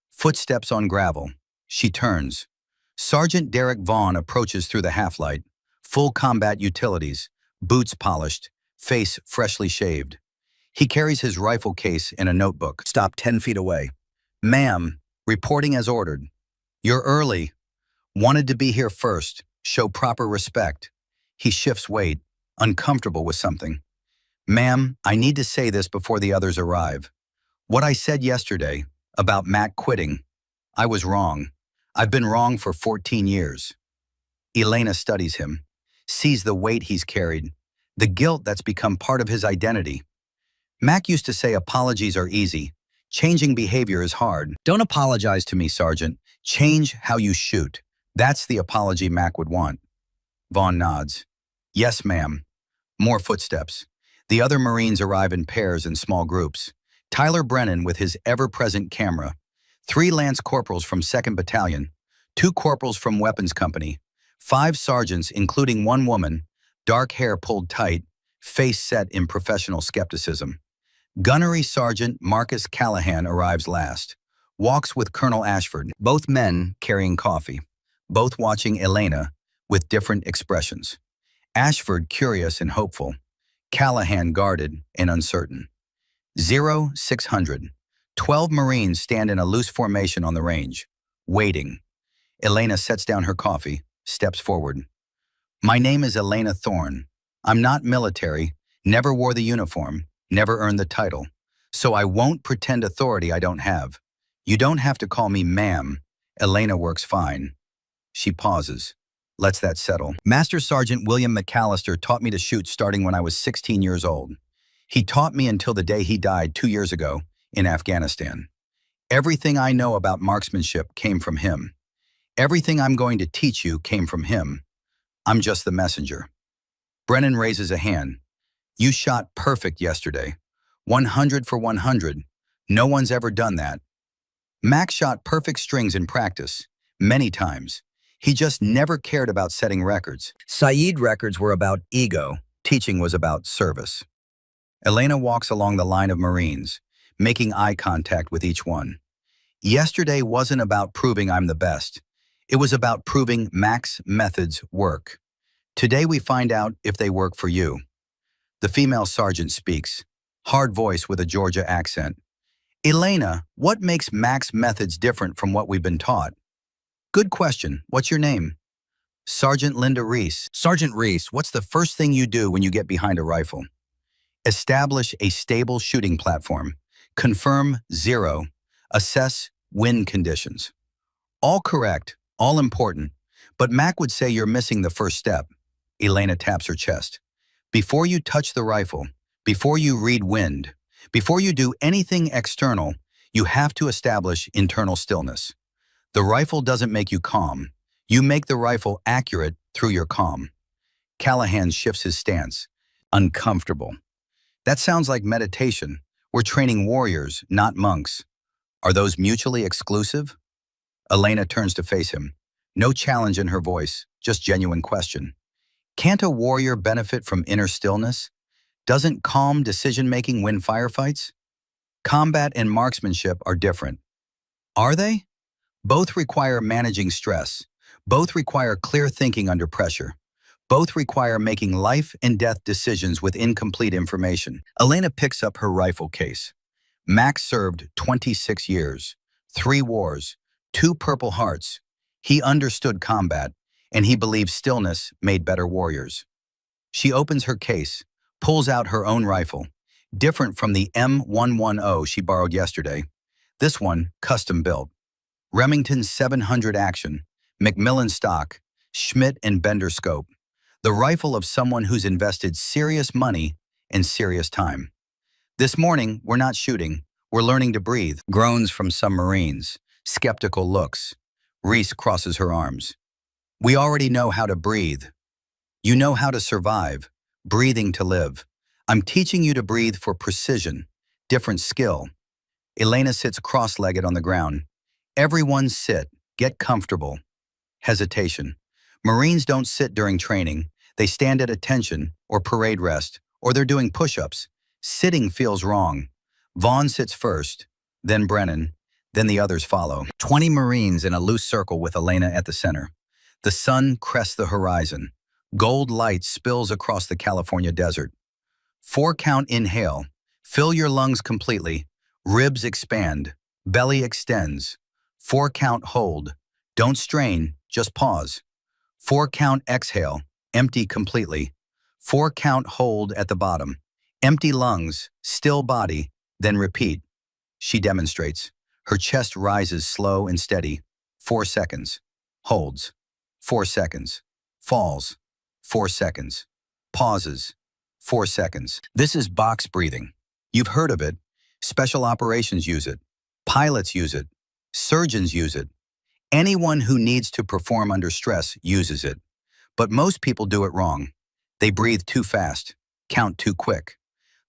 Footsteps on gravel. She turns. Sergeant Derek Vaughn approaches through the half-light, full combat utilities, boots polished, face freshly shaved. He carries his rifle case in a notebook. Stop 10 feet away. Ma'am, reporting as ordered. You're early. Wanted to be here first. Show proper respect. He shifts weight, uncomfortable with something. Ma'am, I need to say this before the others arrive. What I said yesterday about Mac quitting, I was wrong. I've been wrong for 14 years. Elena studies him, sees the weight he's carried, the guilt that's become part of his identity. Mac used to say apologies are easy. Changing behavior is hard. Don't apologize to me, Sergeant. Change how you shoot. That's the apology Mac would want. Vaughn nods. Yes, ma'am. More footsteps. The other Marines arrive in pairs and small groups. Tyler Brennan with his ever-present camera. 3 Lance Corporals from 2nd Battalion. 2 Corporals from Weapons Company. 5 sergeants, including 1 woman, dark hair pulled tight, face set in professional skepticism. Gunnery Sergeant Marcus Callahan arrives last. Walks with Colonel Ashford, both men carrying coffee, both watching Elena with different expressions. Ashford curious and hopeful, Callahan guarded and uncertain. 0600. 12 Marines stand in a loose formation on the range, waiting. Elena sets down her coffee, steps forward. My name is Elena Thorne. I'm not military, never wore the uniform, never earned the title. So I won't pretend authority I don't have. You don't have to call me ma'am. Elena works fine. She pauses. Lets that settle. Master Sergeant William McAllister taught me to shoot starting when I was 16 years old. He taught me until the day he died 2 years ago in Afghanistan. Everything I know about marksmanship came from him. Everything I'm going to teach you came from him. I'm just the messenger. Brennan raises a hand. You shot perfect yesterday. 100 for 100. No one's ever done that. Mac shot perfect strings in practice, many times. He just never cared about setting records. Saeed records were about ego. Teaching was about service. Elena walks along the line of Marines, making eye contact with each one. Yesterday wasn't about proving I'm the best. It was about proving Mac's methods work. Today we find out if they work for you. The female sergeant speaks, hard voice with a Georgia accent. Elena, what makes Mac's methods different from what we've been taught? Good question. What's your name? Sergeant Linda Reese. Sergeant Reese, what's the first thing you do when you get behind a rifle? Establish a stable shooting platform. Confirm 0. Assess wind conditions. All correct, all important, but Mac would say you're missing the first step. Elena taps her chest. Before you touch the rifle, before you read wind, before you do anything external, you have to establish internal stillness. The rifle doesn't make you calm. You make the rifle accurate through your calm. Callahan shifts his stance. Uncomfortable. That sounds like meditation. We're training warriors, not monks. Are those mutually exclusive? Elena turns to face him. No challenge in her voice, just genuine question. Can't a warrior benefit from inner stillness? Doesn't calm decision-making win firefights? Combat and marksmanship are different. Are they? Both require managing stress. Both require clear thinking under pressure. Both require making life and death decisions with incomplete information. Elena picks up her rifle case. Max served 26 years, 3 wars, 2 Purple Hearts. He understood combat, and he believed stillness made better warriors. She opens her case, pulls out her own rifle, different from the M110 she borrowed yesterday. This one, custom built. Remington 700 action, Macmillan stock, Schmidt and Bender scope. The rifle of someone who's invested serious money and serious time. This morning, we're not shooting, we're learning to breathe. Groans from some Marines, skeptical looks. Reese crosses her arms. We already know how to breathe. You know how to survive, breathing to live. I'm teaching you to breathe for precision, different skill. Elena sits cross-legged on the ground. Everyone sit, get comfortable. Hesitation. Marines don't sit during training. They stand at attention or parade rest, or they're doing push-ups. Sitting feels wrong. Vaughn sits first, then Brennan, then the others follow. 20 Marines in a loose circle with Elena at the center. The sun crests the horizon. Gold light spills across the California desert. 4-count inhale. Fill your lungs completely. Ribs expand. Belly extends. 4-count hold. Don't strain, just pause. 4-count exhale. Empty completely. 4-count hold at the bottom. Empty lungs, still body, then repeat. She demonstrates. Her chest rises slow and steady. 4 seconds. Holds. 4 seconds. Falls. 4 seconds. Pauses. 4 seconds. This is box breathing. You've heard of it. Special operations use it. Pilots use it. Surgeons use it. Anyone who needs to perform under stress uses it. But most people do it wrong. They breathe too fast, count too quick.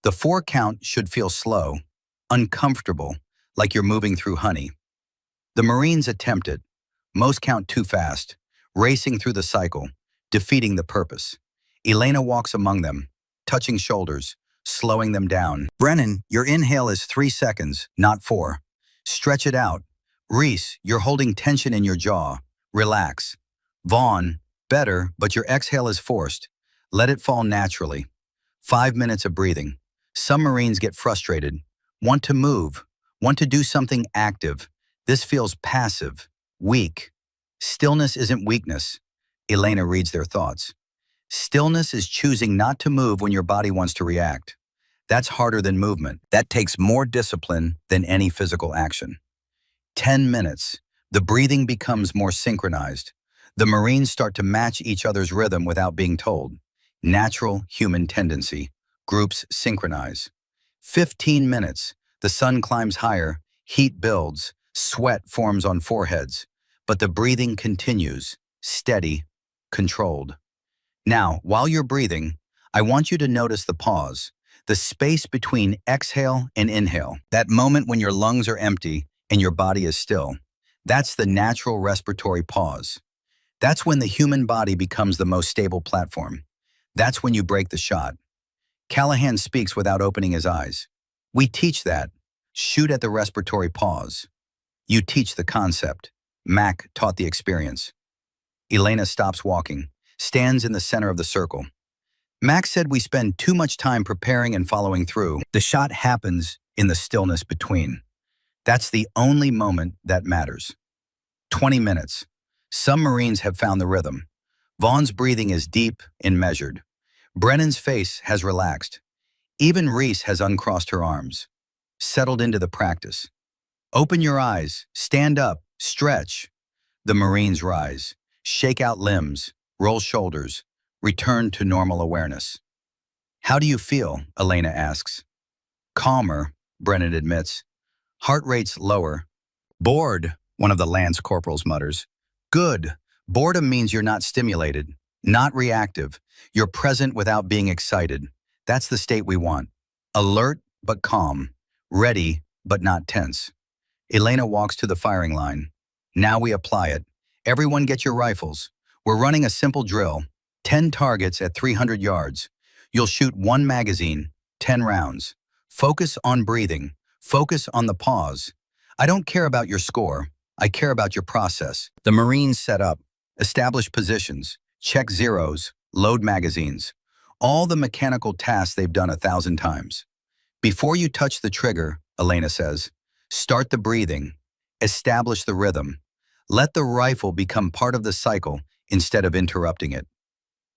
The 4 count should feel slow, uncomfortable, like you're moving through honey. The Marines attempt it. Most count too fast, racing through the cycle, defeating the purpose. Elena walks among them, touching shoulders, slowing them down. Brennan, your inhale is 3 seconds, not 4. Stretch it out. Reese, you're holding tension in your jaw. Relax. Vaughn, better, but your exhale is forced. Let it fall naturally. 5 minutes of breathing. Some Marines get frustrated, want to move, Want to do something active. This feels passive, weak. Stillness isn't weakness. Elena reads their thoughts. Stillness is choosing not to move when your body wants to react. That's harder than movement. That takes more discipline than any physical action. 10 minutes. The breathing becomes more synchronized. The Marines start to match each other's rhythm without being told. Natural human tendency. Groups synchronize. 15 minutes. The sun climbs higher, heat builds, sweat forms on foreheads. But the breathing continues, steady, controlled. Now, while you're breathing, I want you to notice the pause, the space between exhale and inhale, that moment when your lungs are empty and your body is still. That's the natural respiratory pause. That's when the human body becomes the most stable platform. That's when you break the shot. Callahan speaks without opening his eyes. We teach that. Shoot at the respiratory pause. You teach the concept. Mac taught the experience. Elena stops walking, stands in the center of the circle. Mac said we spend too much time preparing and following through. The shot happens in the stillness between. That's the only moment that matters. 20 minutes. Some Marines have found the rhythm. Vaughn's breathing is deep and measured. Brennan's face has relaxed. Even Reese has uncrossed her arms, settled into the practice. Open your eyes, stand up, stretch. The Marines rise, shake out limbs, roll shoulders, return to normal awareness. How do you feel? Elena asks. Calmer, Brennan admits. Heart rate's lower. Bored, one of the lance corporals mutters. Good. Boredom means you're not stimulated, not reactive. You're present without being excited. That's the state we want. Alert but calm. Ready but not tense. Elena walks to the firing line. Now we apply it. Everyone get your rifles. We're running a simple drill. 10 targets at 300 yards. You'll shoot 1 magazine, 10 rounds. Focus on breathing. Focus on the pause. I don't care about your score. I care about your process. The Marines set up, establish positions, check zeros, load magazines. All the mechanical tasks they've done 1,000 times. Before you touch the trigger, Elena says, start the breathing, establish the rhythm. Let the rifle become part of the cycle instead of interrupting it.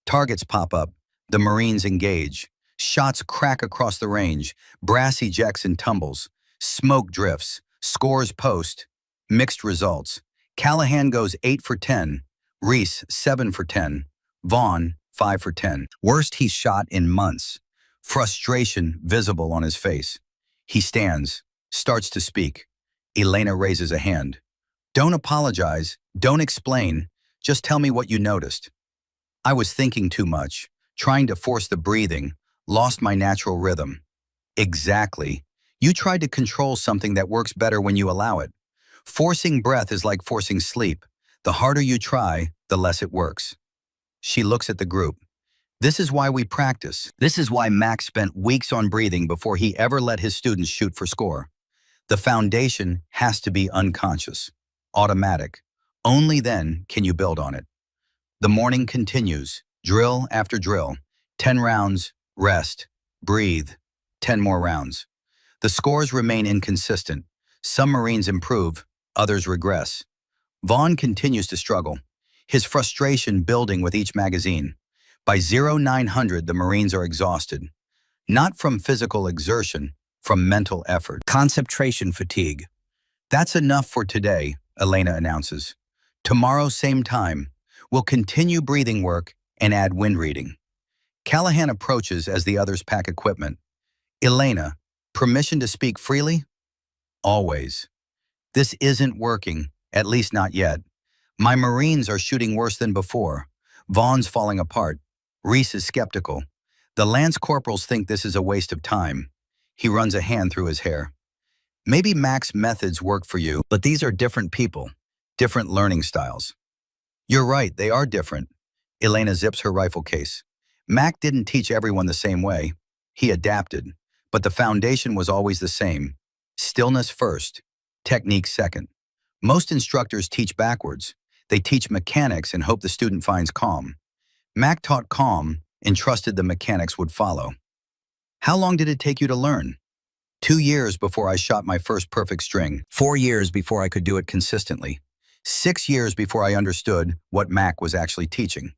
Targets pop up, the Marines engage. Shots crack across the range, brass ejects and tumbles. Smoke drifts, scores post, mixed results. Callahan goes 8 for 10, Reese 7 for 10, Vaughn 5 for 10. Worst he's shot in months. Frustration visible on his face. He stands, starts to speak. Elena raises a hand. Don't apologize, don't explain, just tell me what you noticed. I was thinking too much, trying to force the breathing, lost my natural rhythm. Exactly. You tried to control something that works better when you allow it. Forcing breath is like forcing sleep. The harder you try, the less it works. She looks at the group. This is why we practice. This is why Max spent weeks on breathing before he ever let his students shoot for score. The foundation has to be unconscious, automatic. Only then can you build on it. The morning continues, drill after drill. 10 rounds, rest, breathe, 10 more rounds. The scores remain inconsistent. Some Marines improve, others regress. Vaughn continues to struggle, his frustration building with each magazine. By 0900, the Marines are exhausted. Not from physical exertion, from mental effort. Concentration fatigue. That's enough for today, Elena announces. Tomorrow, same time, we'll continue breathing work and add wind reading. Callahan approaches as the others pack equipment. Elena, permission to speak freely? Always. This isn't working, at least not yet. My Marines are shooting worse than before. Vaughn's falling apart. Reese is skeptical. The lance corporals think this is a waste of time. He runs a hand through his hair. Maybe Mac's methods work for you, but these are different people, different learning styles. You're right, they are different. Elena zips her rifle case. Mac didn't teach everyone the same way. He adapted, but the foundation was always the same. Stillness first, technique second. Most instructors teach backwards. They teach mechanics and hope the student finds calm. Mac taught calm and trusted the mechanics would follow. How long did it take you to learn? 2 years before I shot my first perfect string. 4 years before I could do it consistently. 6 years before I understood what Mac was actually teaching.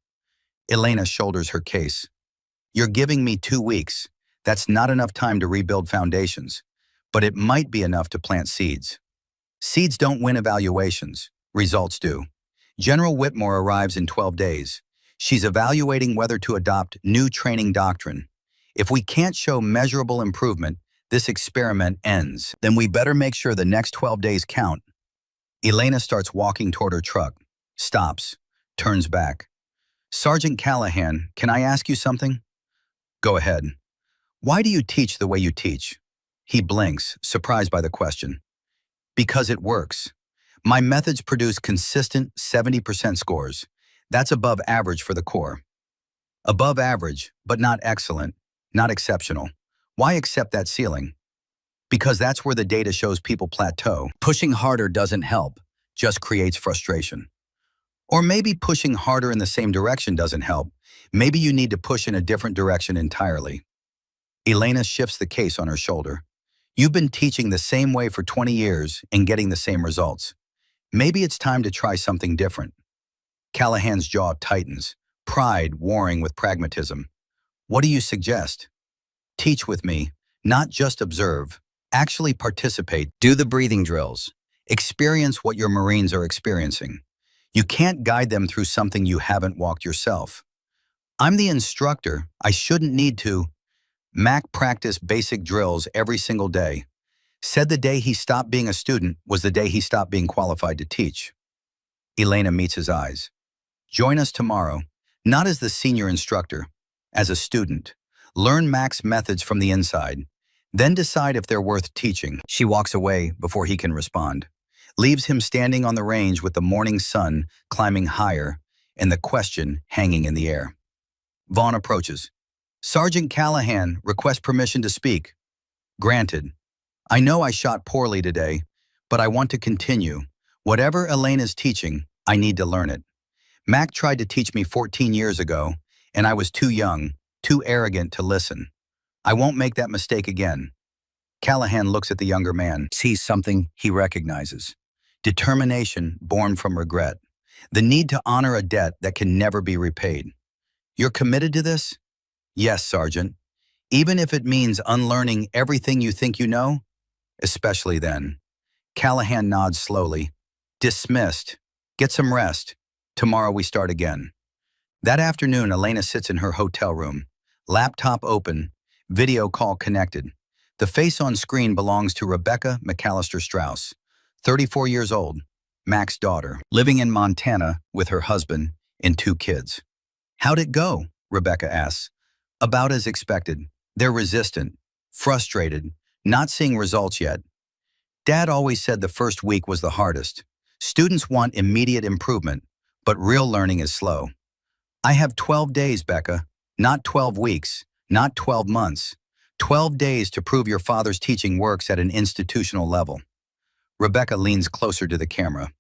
Elena shoulders her case. You're giving me 2 weeks. That's not enough time to rebuild foundations, but it might be enough to plant seeds. Seeds don't win evaluations. Results do. General Whitmore arrives in 12 days. She's evaluating whether to adopt new training doctrine. If we can't show measurable improvement, this experiment ends. Then we better make sure the next 12 days count. Elena starts walking toward her truck, stops, turns back. Sergeant Callahan, can I ask you something? Go ahead. Why do you teach the way you teach? He blinks, surprised by the question. Because it works. My methods produce consistent 70% scores. That's above average for the Corps. Above average, but not excellent, not exceptional. Why accept that ceiling? Because that's where the data shows people plateau. Pushing harder doesn't help, just creates frustration. Or maybe pushing harder in the same direction doesn't help. Maybe you need to push in a different direction entirely. Elena shifts the case on her shoulder. You've been teaching the same way for 20 years and getting the same results. Maybe it's time to try something different. Callahan's jaw tightens, pride warring with pragmatism. What do you suggest? Teach with me, not just observe. Actually participate. Do the breathing drills. Experience what your Marines are experiencing. You can't guide them through something you haven't walked yourself. I'm the instructor. I shouldn't need to. Mac practiced basic drills every single day. Said the day he stopped being a student was the day he stopped being qualified to teach. Elena meets his eyes. Join us tomorrow, not as the senior instructor, as a student. Learn Mac's methods from the inside, then decide if they're worth teaching. She walks away before he can respond, leaves him standing on the range with the morning sun climbing higher and the question hanging in the air. Vaughn approaches. Sergeant Callahan, request permission to speak. Granted. I know I shot poorly today, but I want to continue. Whatever Elena's teaching, I need to learn it. Mac tried to teach me 14 years ago, and I was too young, too arrogant to listen. I won't make that mistake again. Callahan looks at the younger man, sees something he recognizes. Determination born from regret. The need to honor a debt that can never be repaid. You're committed to this? Yes, Sergeant. Even if it means unlearning everything you think you know? Especially then. Callahan nods slowly. Dismissed. Get some rest. Tomorrow we start again. That afternoon, Elena sits in her hotel room. Laptop open, video call connected. The face on screen belongs to Rebecca McAllister Strauss, 34 years old, Mac's daughter, living in Montana with her husband and 2 kids. How'd it go? Rebecca asks. About as expected. They're resistant, frustrated, not seeing results yet. Dad always said the first week was the hardest. Students want immediate improvement, but real learning is slow. I have 12 days, Becca, not 12 weeks, not 12 months. 12 days to prove your father's teaching works at an institutional level. Rebecca leans closer to the camera.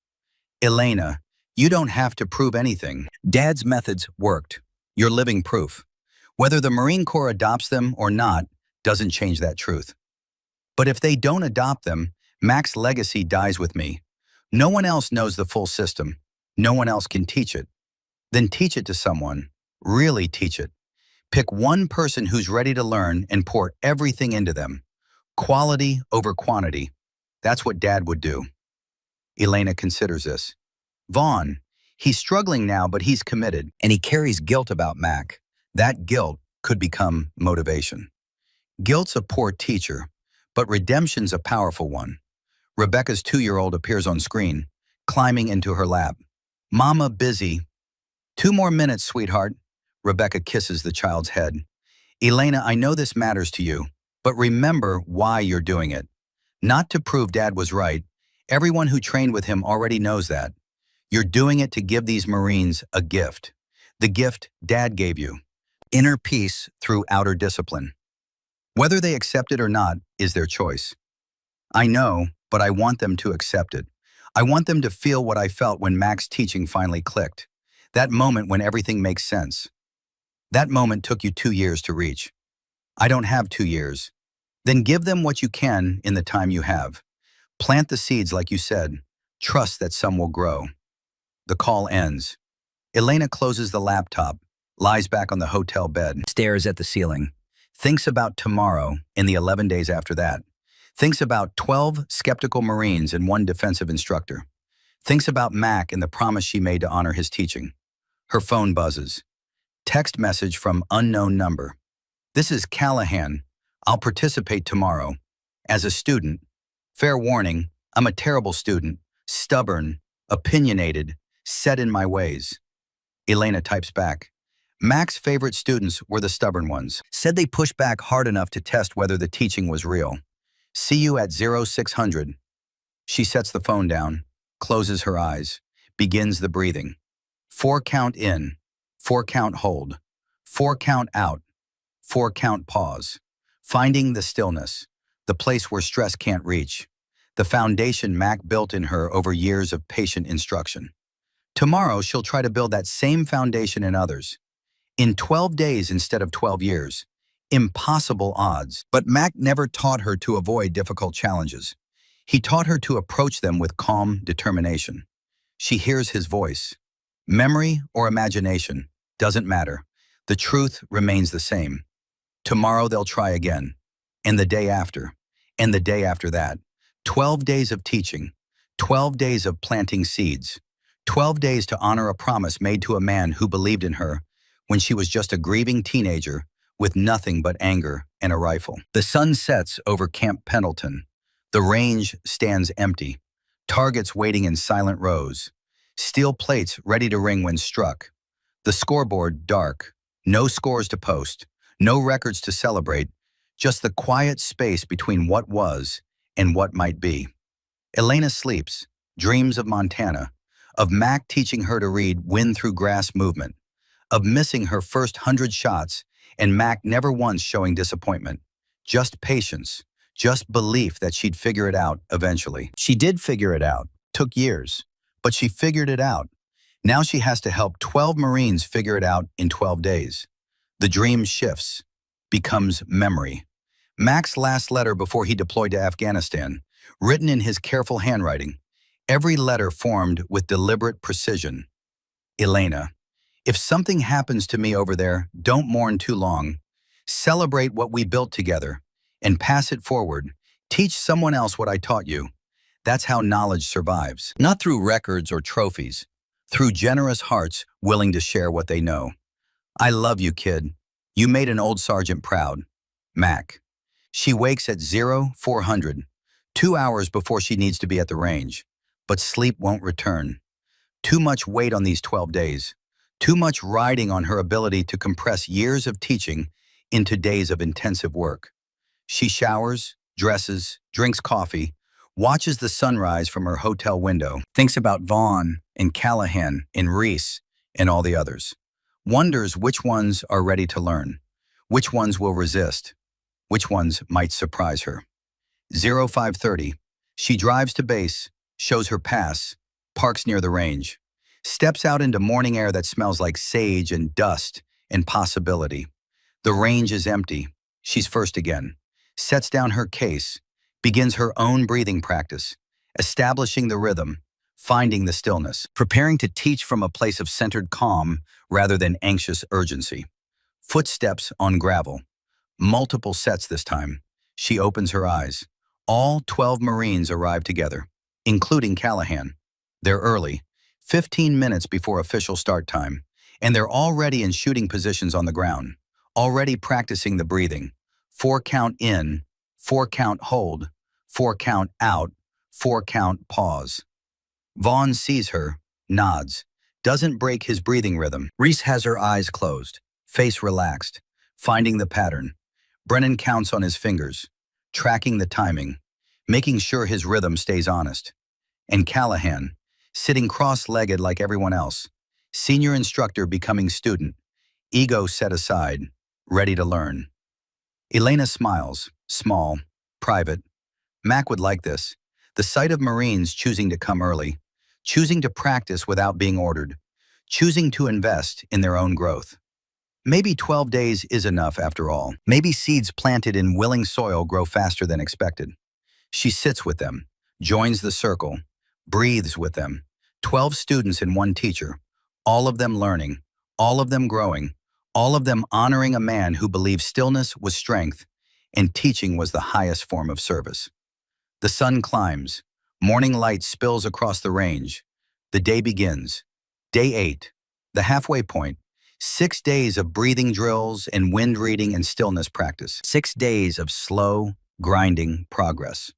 Elena, you don't have to prove anything. Dad's methods worked. You're living proof. Whether the Marine Corps adopts them or not doesn't change that truth. But if they don't adopt them, Mac's legacy dies with me. No one else knows the full system. No one else can teach it. Then teach it to someone. Really teach it. Pick one person who's ready to learn and pour everything into them. Quality over quantity. That's what Dad would do. Elena considers this. Vaughn, he's struggling now, but he's committed, and he carries guilt about Mac. That guilt could become motivation. Guilt's a poor teacher, but redemption's a powerful one. Rebecca's 2-year-old appears on screen, climbing into her lap. Mama busy. 2 more minutes, sweetheart. Rebecca kisses the child's head. Elena, I know this matters to you, but remember why you're doing it. Not to prove Dad was right. Everyone who trained with him already knows that. You're doing it to give these Marines a gift. The gift Dad gave you. Inner peace through outer discipline. Whether they accept it or not is their choice. I know, but I want them to accept it. I want them to feel what I felt when Mac's teaching finally clicked. That moment when everything makes sense. That moment took you 2 years to reach. I don't have 2 years. Then give them what you can in the time you have. Plant the seeds like you said. Trust that some will grow. The call ends. Elena closes the laptop, lies back on the hotel bed, stares at the ceiling, thinks about tomorrow and the 11 days after that, thinks about 12 skeptical Marines and 1 defensive instructor, thinks about Mac and the promise she made to honor his teaching. Her phone buzzes. Text message from unknown number. This is Callahan. I'll participate tomorrow. As a student. Fair warning, I'm a terrible student, stubborn, opinionated, set in my ways. Elena types back. Mac's favorite students were the stubborn ones. Said they pushed back hard enough to test whether the teaching was real. See you at 0600. She sets the phone down, closes her eyes, begins the breathing. 4 count in, 4 count hold, 4 count out, 4 count pause. Finding the stillness, the place where stress can't reach. The foundation Mac built in her over years of patient instruction. Tomorrow, she'll try to build that same foundation in others. In 12 days instead of 12 years. Impossible odds. But Mac never taught her to avoid difficult challenges. He taught her to approach them with calm determination. She hears his voice. Memory or imagination, doesn't matter. The truth remains the same. Tomorrow they'll try again. And the day after. And the day after that. 12 days of teaching. 12 days of planting seeds. 12 days to honor a promise made to a man who believed in her when she was just a grieving teenager with nothing but anger and a rifle. The sun sets over Camp Pendleton. The range stands empty. Targets waiting in silent rows. Steel plates ready to ring when struck. The scoreboard dark. No scores to post. No records to celebrate. Just the quiet space between what was and what might be. Elena sleeps, dreams of Montana, of Mac teaching her to read Wind Through Grass movement, of missing her first 100 shots and Mac never once showing disappointment. Just patience, just belief that she'd figure it out eventually. She did figure it out. Took years. But she figured it out. Now she has to help 12 Marines figure it out in 12 days. The dream shifts, becomes memory. Mac's last letter before he deployed to Afghanistan, written in his careful handwriting, every letter formed with deliberate precision. Elena, if something happens to me over there, don't mourn too long. Celebrate what we built together and pass it forward. Teach someone else what I taught you. That's how knowledge survives. Not through records or trophies, through generous hearts willing to share what they know. I love you, kid. You made an old sergeant proud. Mac. She wakes at 0400, 2 hours before she needs to be at the range. But sleep won't return. Too much weight on these 12 days. Too much riding on her ability to compress years of teaching into days of intensive work. She showers, dresses, drinks coffee, watches the sunrise from her hotel window, thinks about Vaughn and Callahan and Reese and all the others. Wonders which ones are ready to learn, which ones will resist, which ones might surprise her. 0530, she drives to base, shows her pass, parks near the range, steps out into morning air that smells like sage and dust and possibility. The range is empty. She's first again. Sets down her case, begins her own breathing practice, establishing the rhythm, finding the stillness, preparing to teach from a place of centered calm rather than anxious urgency. Footsteps on gravel. Multiple sets this time. She opens her eyes. All 12 Marines arrive together, including Callahan. They're early, 15 minutes before official start time, and they're already in shooting positions on the ground, already practicing the breathing. 4 count in, 4 count hold, 4 count out, 4 count pause. Vaughn sees her, nods, doesn't break his breathing rhythm. Reese has her eyes closed, face relaxed, finding the pattern. Brennan counts on his fingers, tracking the timing, making sure his rhythm stays honest. And Callahan, sitting cross-legged like everyone else, senior instructor becoming student, ego set aside, ready to learn. Elena smiles, small, private. Mac would like this. The sight of Marines choosing to come early, choosing to practice without being ordered, choosing to invest in their own growth. Maybe 12 days is enough after all. Maybe seeds planted in willing soil grow faster than expected. She sits with them, joins the circle, breathes with them. 12 students and one teacher, all of them learning, all of them growing, all of them honoring a man who believed stillness was strength and teaching was the highest form of service. The sun climbs. Morning light spills across the range. The day begins. Day 8, the halfway point. 6 days of breathing drills and wind reading and stillness practice. 6 days of slow, grinding progress.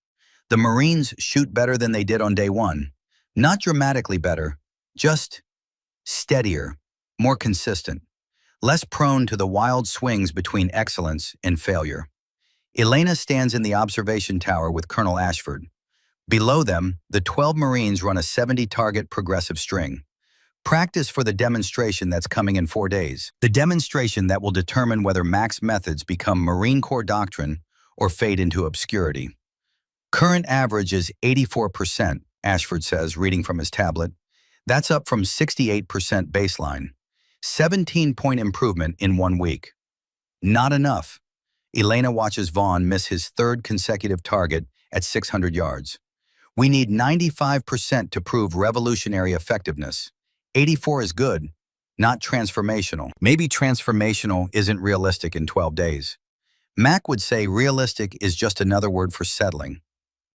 The Marines shoot better than they did on day 1. Not dramatically better, just steadier, more consistent, less prone to the wild swings between excellence and failure. Elena stands in the observation tower with Colonel Ashford. Below them, the 12 Marines run a 70-target progressive string. Practice for the demonstration that's coming in 4 days. The demonstration that will determine whether Mac's methods become Marine Corps doctrine or fade into obscurity. Current average is 84%, Ashford says, reading from his tablet. That's up from 68% baseline. 17-point improvement in 1 week. Not enough. Elena watches Vaughn miss his 3rd consecutive target at 600 yards. We need 95% to prove revolutionary effectiveness. 84 is good, not transformational. Maybe transformational isn't realistic in 12 days. Mac would say realistic is just another word for settling.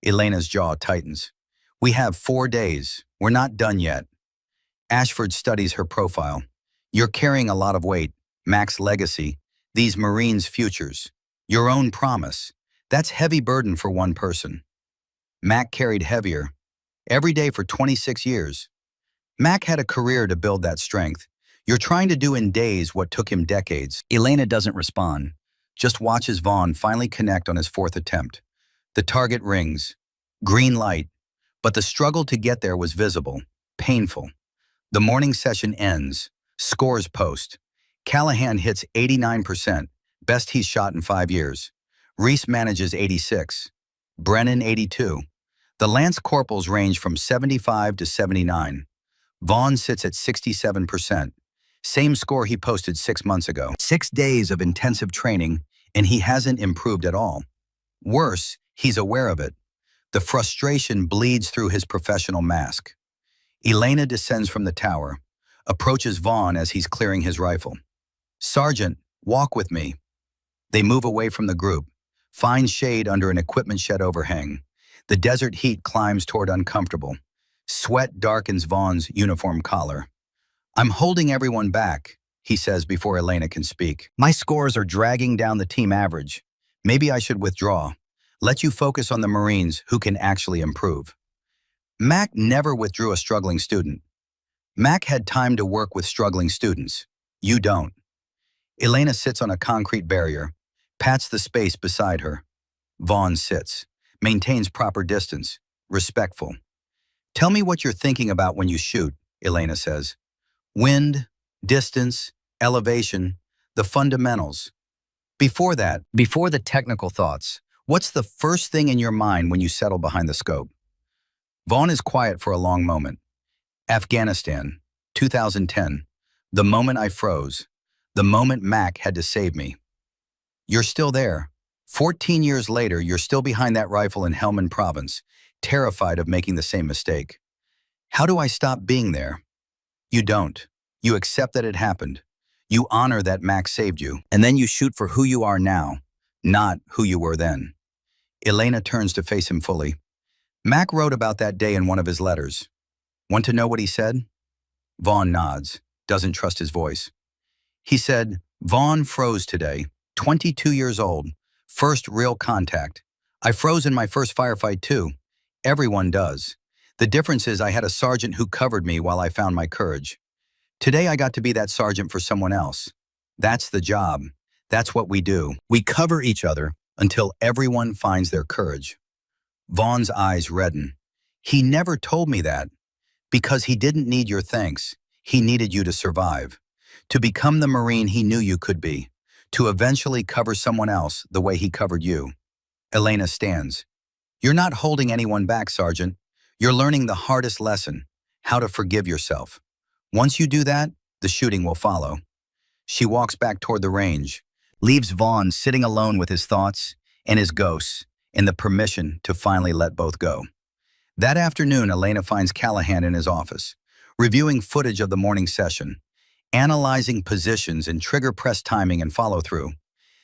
Elena's jaw tightens. We have 4 days. We're not done yet. Ashford studies her profile. You're carrying a lot of weight. Mac's legacy. These Marines' futures. Your own promise. That's heavy burden for one person. Mac carried heavier. Every day for 26 years. Mac had a career to build that strength. You're trying to do in days what took him decades. Elena doesn't respond. Just watches Vaughn finally connect on his 4th attempt. The target rings. Green light. But the struggle to get there was visible. Painful. The morning session ends. Scores post. Callahan hits 89%. Best he's shot in 5 years. Reese manages 86. Brennan 82. The Lance Corporals range from 75 to 79. Vaughn sits at 67%. Same score he posted 6 months ago. 6 days of intensive training, and he hasn't improved at all. Worse, he's aware of it. The frustration bleeds through his professional mask. Elena descends from the tower, approaches Vaughn as he's clearing his rifle. Sergeant, walk with me. They move away from the group, find shade under an equipment shed overhang. The desert heat climbs toward uncomfortable. Sweat darkens Vaughn's uniform collar. I'm holding everyone back, he says before Elena can speak. My scores are dragging down the team average. Maybe I should withdraw. Let you focus on the Marines who can actually improve. Mac never withdrew a struggling student. Mac had time to work with struggling students. You don't. Elena sits on a concrete barrier, pats the space beside her. Vaughn sits, maintains proper distance, respectful. Tell me what you're thinking about when you shoot, Elena says. Wind, distance, elevation, the fundamentals. Before that, before the technical thoughts, what's the first thing in your mind when you settle behind the scope? Vaughn is quiet for a long moment. Afghanistan, 2010. The moment I froze. The moment Mac had to save me. You're still there. 14 years later, you're still behind that rifle in Helmand Province, terrified of making the same mistake. How do I stop being there? You don't. You accept that it happened. You honor that Mac saved you, and then you shoot for who you are now, not who you were then. Elena turns to face him fully. Mac wrote about that day in one of his letters. Want to know what he said? Vaughn nods, doesn't trust his voice. He said, Vaughn froze today, 22 years old, first real contact. I froze in my first firefight too. Everyone does. The difference is I had a sergeant who covered me while I found my courage. Today I got to be that sergeant for someone else. That's the job. That's what we do. We cover each other until everyone finds their courage. Vaughn's eyes redden. He never told me that. Because he didn't need your thanks. He needed you to survive. To become the Marine he knew you could be. To eventually cover someone else the way he covered you. Elena stands. You're not holding anyone back, Sergeant. You're learning the hardest lesson, how to forgive yourself. Once you do that, the shooting will follow. She walks back toward the range, leaves Vaughn sitting alone with his thoughts and his ghosts and the permission to finally let both go. That afternoon, Elena finds Callahan in his office, reviewing footage of the morning session, analyzing positions and trigger press timing and follow-through,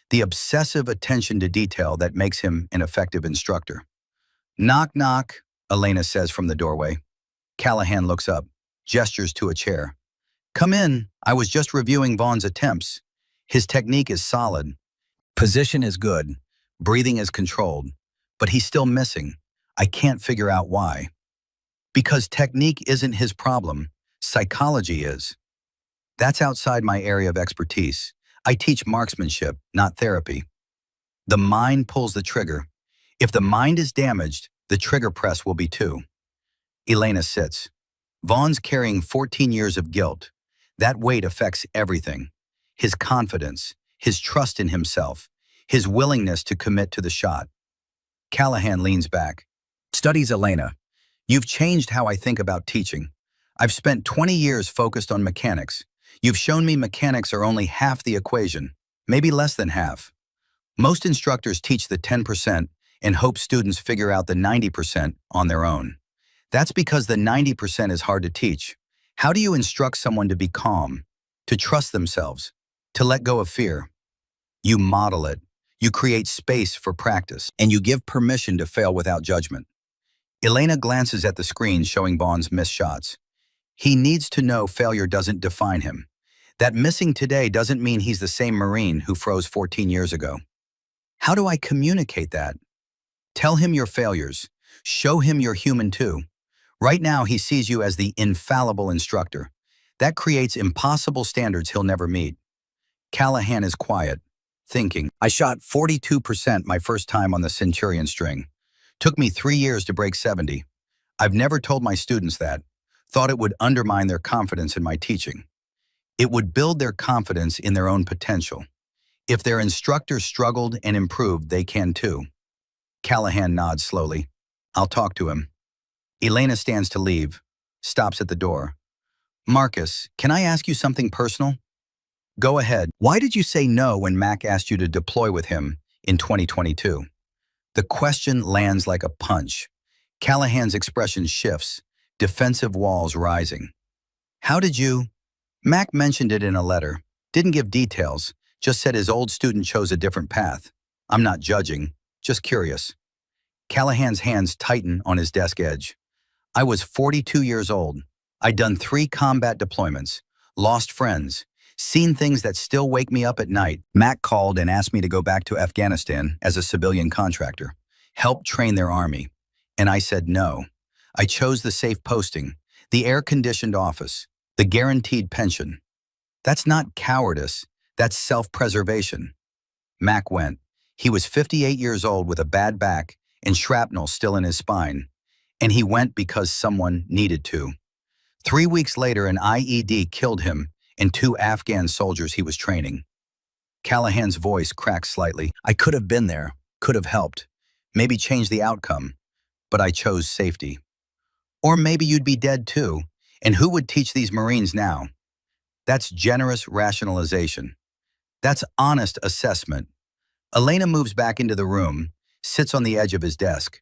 the obsessive attention to detail that makes him an effective instructor. "Knock, knock," Elena says from the doorway. Callahan looks up, gestures to a chair. "Come in, I was just reviewing Vaughn's attempts. His technique is solid. Position is good, breathing is controlled, but he's still missing. I can't figure out why." "Because technique isn't his problem, psychology is. That's outside my area of expertise. I teach marksmanship, not therapy. The mind pulls the trigger. If the mind is damaged, the trigger press will be too." Elena sits. Vaughn's carrying 14 years of guilt. That weight affects everything. His confidence, his trust in himself, his willingness to commit to the shot. Callahan leans back. Studies Elena. "You've changed how I think about teaching. I've spent 20 years focused on mechanics. You've shown me mechanics are only half the equation, maybe less than half. Most instructors teach the 10% and hope students figure out the 90% on their own. That's because the 90% is hard to teach. How do you instruct someone to be calm, to trust themselves, to let go of fear? You model it. You create space for practice, and you give permission to fail without judgment." Elena glances at the screen showing Vaughn's missed shots. He needs to know failure doesn't define him. That missing today doesn't mean he's the same Marine who froze 14 years ago. How do I communicate that? Tell him your failures. Show him you're human too. Right now, he sees you as the infallible instructor. That creates impossible standards he'll never meet. Callahan is quiet, thinking. "I shot 42% my first time on the Centurion string. Took me 3 years to break 70. I've never told my students that. Thought it would undermine their confidence in my teaching. It would build their confidence in their own potential. If their instructor struggled and improved, they can too." Callahan nods slowly. "I'll talk to him." Elena stands to leave, stops at the door. "Marcus, can I ask you something personal?" "Go ahead. Why did you say no when Mac asked you to deploy with him in 2022? The question lands like a punch. Callahan's expression shifts, defensive walls rising. "How did you—" "Mac mentioned it in a letter. Didn't give details, just said his old student chose a different path. I'm not judging, just curious." Callahan's hands tighten on his desk edge. "I was 42 years old. I'd done 3 combat deployments, lost friends, seen things that still wake me up at night. Mac called and asked me to go back to Afghanistan as a civilian contractor, help train their army. And I said no. I chose the safe posting, the air-conditioned office, the guaranteed pension. That's not cowardice, that's self-preservation." Mac went. He was 58 years old with a bad back and shrapnel still in his spine. And he went because someone needed to. 3 weeks later, an IED killed him and 2 Afghan soldiers he was training. Callahan's voice cracked slightly. "I could have been there, could have helped, maybe changed the outcome, but I chose safety. Or maybe you'd be dead too, and who would teach these Marines now?" That's generous rationalization. That's honest assessment. Elena moves back into the room, sits on the edge of his desk.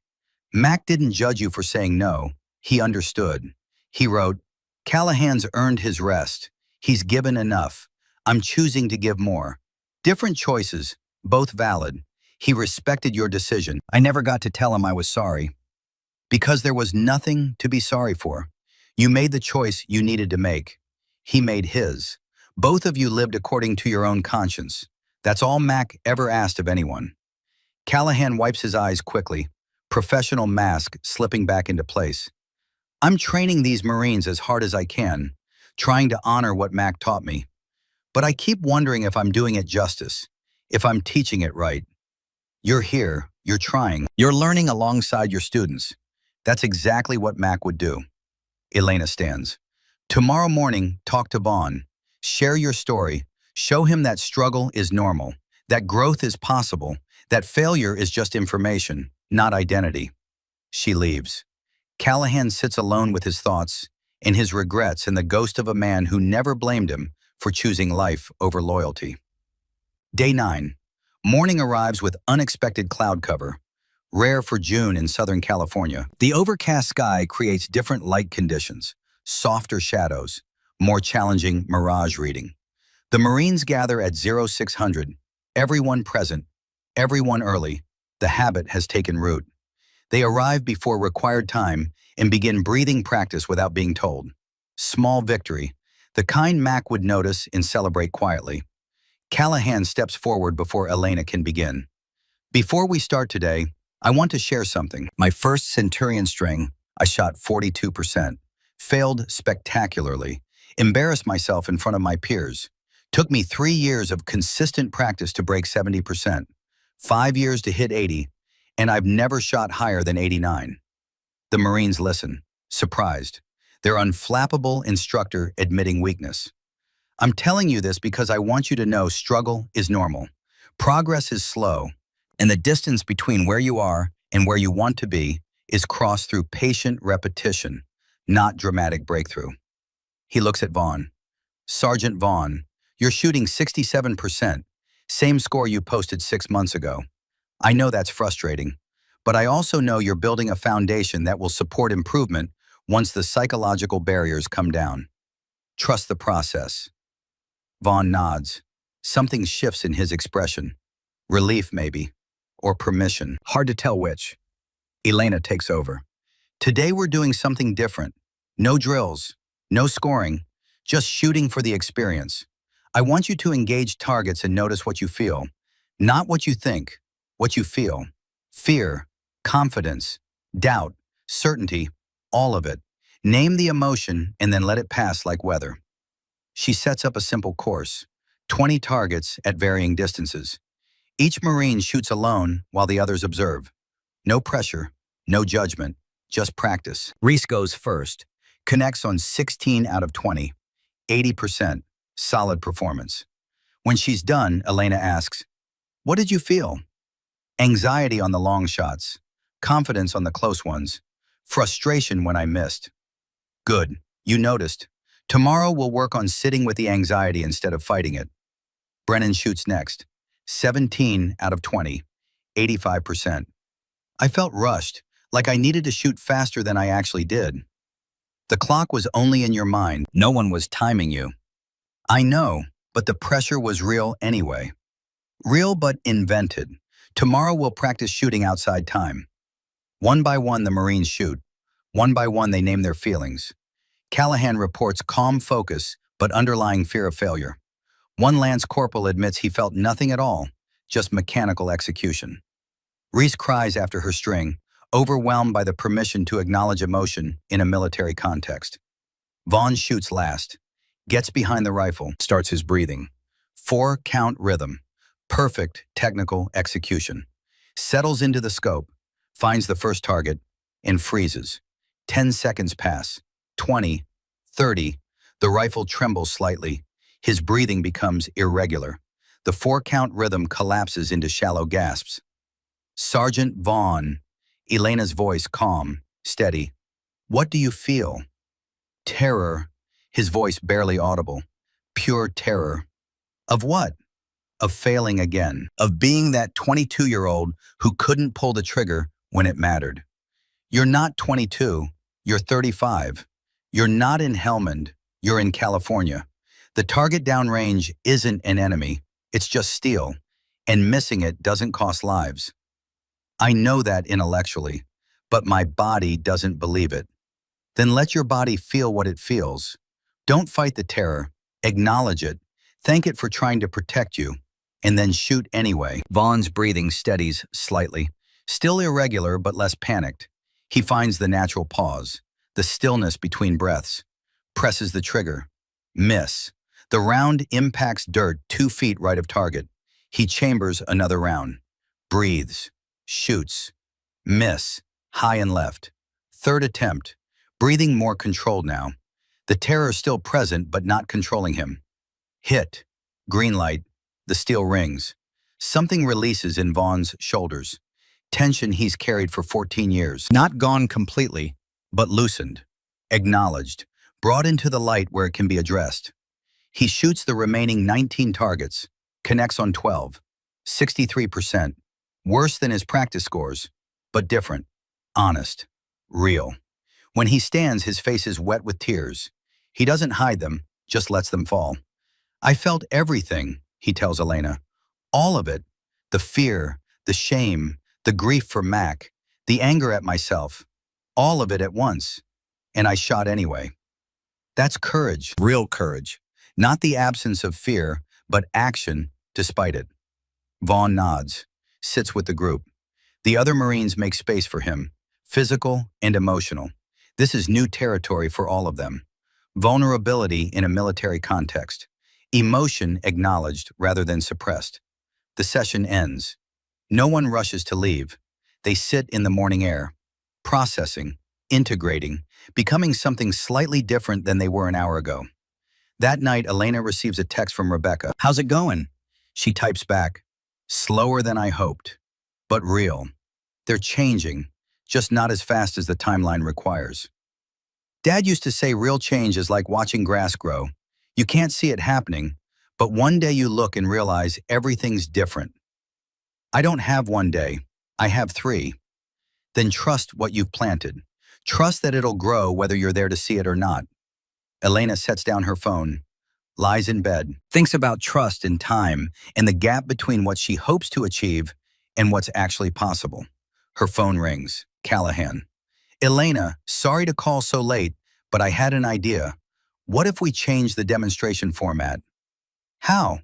"Mac didn't judge you for saying no. He understood. He wrote, 'Callahan's earned his rest. He's given enough. I'm choosing to give more.' Different choices, both valid. He respected your decision. I never got to tell him I was sorry. Because there was nothing to be sorry for. You made the choice you needed to make. He made his. Both of you lived according to your own conscience. That's all Mac ever asked of anyone." Callahan wipes his eyes quickly, professional mask slipping back into place. "I'm training these Marines as hard as I can, trying to honor what Mac taught me. But I keep wondering if I'm doing it justice, if I'm teaching it right. You're here, you're trying, you're learning alongside your students. That's exactly what Mac would do." Elena stands. "Tomorrow morning, talk to Vaughn. Share your story. Show him that struggle is normal, that growth is possible, that failure is just information, not identity." She leaves. Callahan sits alone with his thoughts and his regrets and the ghost of a man who never blamed him for choosing life over loyalty. Day 9. Morning arrives with unexpected cloud cover, rare for June in Southern California. The overcast sky creates different light conditions, softer shadows, more challenging mirage reading. The Marines gather at 0600, everyone present, everyone early. The habit has taken root. They arrive before required time and begin breathing practice without being told. Small victory, the kind Mac would notice and celebrate quietly. Callahan steps forward before Elena can begin. Before we start today, I want to share something. My first Centurion string, I shot 42%, failed spectacularly, embarrassed myself in front of my peers. Took me 3 years of consistent practice to break 70%, 5 years to hit 80, and I've never shot higher than 89. The Marines listen, surprised. Their unflappable instructor admitting weakness. I'm telling you this because I want you to know struggle is normal. Progress is slow, and the distance between where you are and where you want to be is crossed through patient repetition, not dramatic breakthrough. He looks at Vaughn. Sergeant Vaughn, you're shooting 67%, same score you posted 6 months ago. I know that's frustrating, but I also know you're building a foundation that will support improvement once the psychological barriers come down. Trust the process. Vaughn nods. Something shifts in his expression. Relief, maybe, or permission. Hard to tell which. Elena takes over. Today we're doing something different. No drills, no scoring, just shooting for the experience. I want you to engage targets and notice what you feel. Not what you think, what you feel. Fear, confidence, doubt, certainty, all of it. Name the emotion and then let it pass like weather. She sets up a simple course. 20 targets at varying distances. Each Marine shoots alone while the others observe. No pressure, no judgment, just practice. Reese goes first. Connects on 16 out of 20. 80%. Solid performance. When she's done, Elena asks, "What did you feel?" Anxiety on the long shots. Confidence on the close ones. Frustration when I missed. Good. You noticed. Tomorrow we'll work on sitting with the anxiety instead of fighting it. Brennan shoots next. 17 out of 20. 85%. I felt rushed, like I needed to shoot faster than I actually did. The clock was only in your mind. No one was timing you. I know, but the pressure was real anyway. Real but invented. Tomorrow we'll practice shooting outside time. One by one the Marines shoot. One by one they name their feelings. Callahan reports calm focus, but underlying fear of failure. One Lance Corporal admits he felt nothing at all, just mechanical execution. Reese cries after her string, overwhelmed by the permission to acknowledge emotion in a military context. Vaughn shoots last, gets behind the rifle, starts his breathing. 4-count rhythm, perfect technical execution. Settles into the scope, finds the first target, and freezes. 10 seconds pass. 20, 30, the rifle trembles slightly. His breathing becomes irregular. The 4-count rhythm collapses into shallow gasps. Sergeant Vaughn, Elena's voice calm, steady. What do you feel? Terror, his voice barely audible. Pure terror. Of what? Of failing again. Of being that 22-year-old who couldn't pull the trigger when it mattered. You're not 22, you're 35. You're not in Helmand, you're in California. The target downrange isn't an enemy, it's just steel, and missing it doesn't cost lives. I know that intellectually, but my body doesn't believe it. Then let your body feel what it feels. Don't fight the terror, acknowledge it, thank it for trying to protect you, and then shoot anyway. Vaughn's breathing steadies slightly, still irregular but less panicked. He finds the natural pause. The stillness between breaths, presses the trigger. Miss. The round impacts dirt 2 feet right of target. He chambers another round. Breathes. Shoots. Miss. High and left. Third attempt. Breathing more controlled now. The terror still present but not controlling him. Hit. Green light. The steel rings. Something releases in Vaughn's shoulders. Tension he's carried for 14 years. Not gone completely, but loosened, acknowledged, brought into the light where it can be addressed. He shoots the remaining 19 targets, connects on 12, 63%. Worse than his practice scores, but different, honest, real. When he stands, his face is wet with tears. He doesn't hide them, just lets them fall. I felt everything, he tells Elena. All of it. The fear, the shame, the grief for Mac, the anger at myself. All of it at once. And I shot anyway. That's courage, real courage. Not the absence of fear, but action despite it. Vaughn nods, sits with the group. The other Marines make space for him, physical and emotional. This is new territory for all of them. Vulnerability in a military context. Emotion acknowledged rather than suppressed. The session ends. No one rushes to leave. They sit in the morning air, processing, integrating, becoming something slightly different than they were an hour ago. That night, Elena receives a text from Rebecca. "How's it going?" She types back, "Slower than I hoped, but real. They're changing, just not as fast as the timeline requires." Dad used to say real change is like watching grass grow. You can't see it happening, but one day you look and realize everything's different. I don't have one day, I have 3. Then trust what you've planted. Trust that it'll grow whether you're there to see it or not. Elena sets down her phone, lies in bed, thinks about trust and time and the gap between what she hopes to achieve and what's actually possible. Her phone rings. Callahan. "Elena, sorry to call so late, but I had an idea. What if we change the demonstration format?" "How?"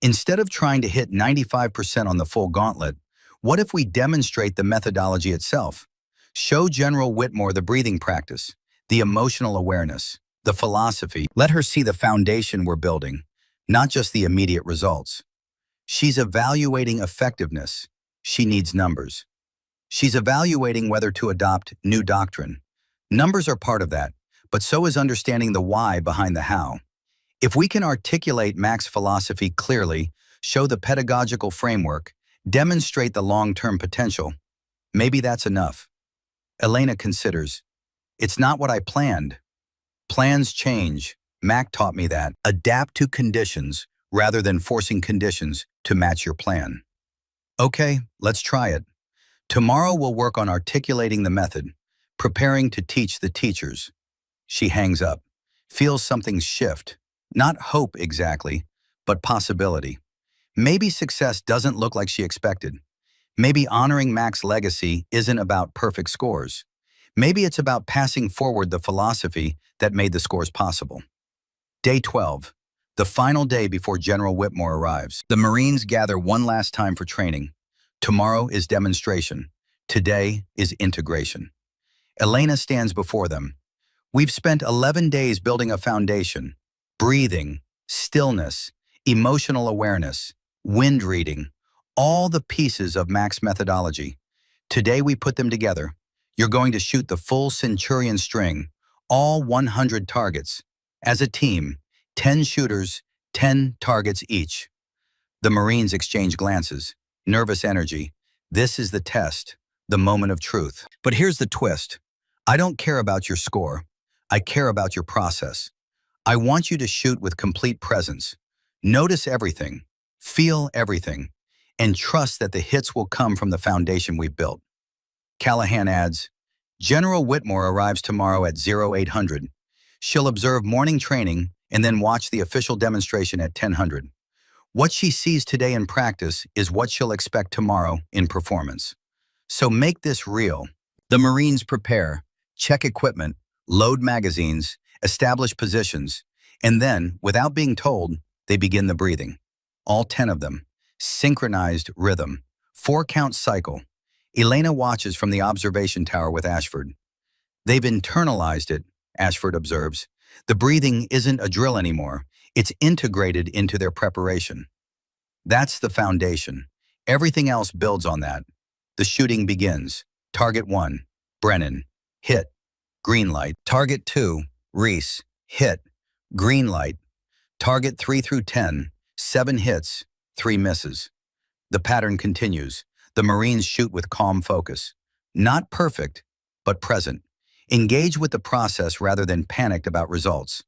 "Instead of trying to hit 95% on the full gauntlet, what if we demonstrate the methodology itself? Show General Whitmore the breathing practice, the emotional awareness, the philosophy. Let her see the foundation we're building, not just the immediate results. She's evaluating effectiveness. She needs numbers. She's evaluating whether to adopt new doctrine. Numbers are part of that, but so is understanding the why behind the how. If we can articulate Mac's philosophy clearly, show the pedagogical framework, demonstrate the long-term potential, maybe that's enough." Elena considers, "It's not what I planned. Plans change. Mac taught me that. Adapt to conditions rather than forcing conditions to match your plan." "Okay, let's try it. Tomorrow we'll work on articulating the method, preparing to teach the teachers." She hangs up, feels something shift. Not hope exactly, but possibility. Maybe success doesn't look like she expected. Maybe honoring Mac's legacy isn't about perfect scores. Maybe it's about passing forward the philosophy that made the scores possible. Day 12, the final day before General Whitmore arrives. The Marines gather one last time for training. Tomorrow is demonstration. Today is integration. Elena stands before them. "We've spent 11 days building a foundation. Breathing, stillness, emotional awareness, wind reading, all the pieces of Mac's methodology. Today we put them together. You're going to shoot the full Centurion string, all 100 targets. As a team, 10 shooters, 10 targets each." The Marines exchange glances, nervous energy. This is the test, the moment of truth. But here's the twist. I don't care about your score. I care about your process. I want you to shoot with complete presence. Notice everything, feel everything, and trust that the hits will come from the foundation we've built. Callahan adds, "General Whitmore arrives tomorrow at 0800. She'll observe morning training and then watch the official demonstration at 1000. What she sees today in practice is what she'll expect tomorrow in performance. So make this real." The Marines prepare, check equipment, load magazines, establish positions, and then, without being told, they begin the breathing. All 10 of them. Synchronized rhythm. 4-count cycle. Elena watches from the observation tower with Ashford. "They've internalized it," Ashford observes. "The breathing isn't a drill anymore. It's integrated into their preparation." That's the foundation. Everything else builds on that. The shooting begins. Target 1, Brennan. Hit. Green light. Target 2, Reese. Hit. Green light. Target 3 through 10, 7 hits, 3 misses. The pattern continues. The Marines shoot with calm focus. Not perfect, but present. Engage with the process rather than panicked about results.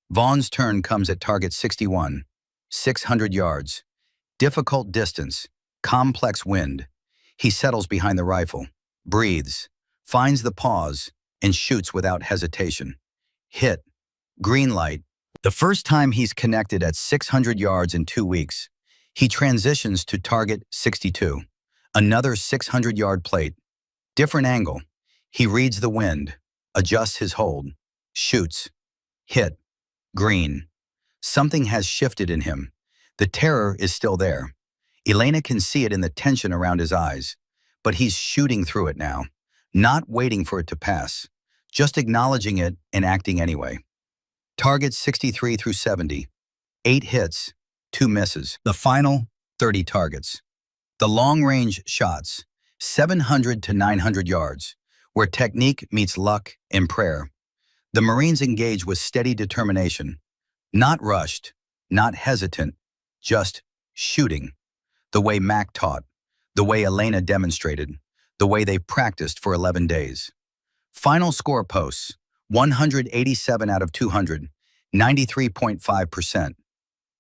Vaughn's turn comes at target 61, 600 yards. Difficult distance, complex wind. He settles behind the rifle, breathes, finds the pause, and shoots without hesitation. Hit. Green light. The first time he's connected at 600 yards in 2 weeks, he transitions to target 62. Another 600-yard plate. Different angle. He reads the wind, adjusts his hold, shoots. Hit. Green. Something has shifted in him. The terror is still there. Elena can see it in the tension around his eyes, but he's shooting through it now, not waiting for it to pass, just acknowledging it and acting anyway. Targets 63 through 70, 8 hits, 2 misses. The final, 30 targets. The long-range shots, 700 to 900 yards, where technique meets luck and prayer. The Marines engage with steady determination, not rushed, not hesitant, just shooting. The way Mac taught, the way Elena demonstrated, the way they practiced for 11 days. Final score posts, 187 out of 200, 93.5%.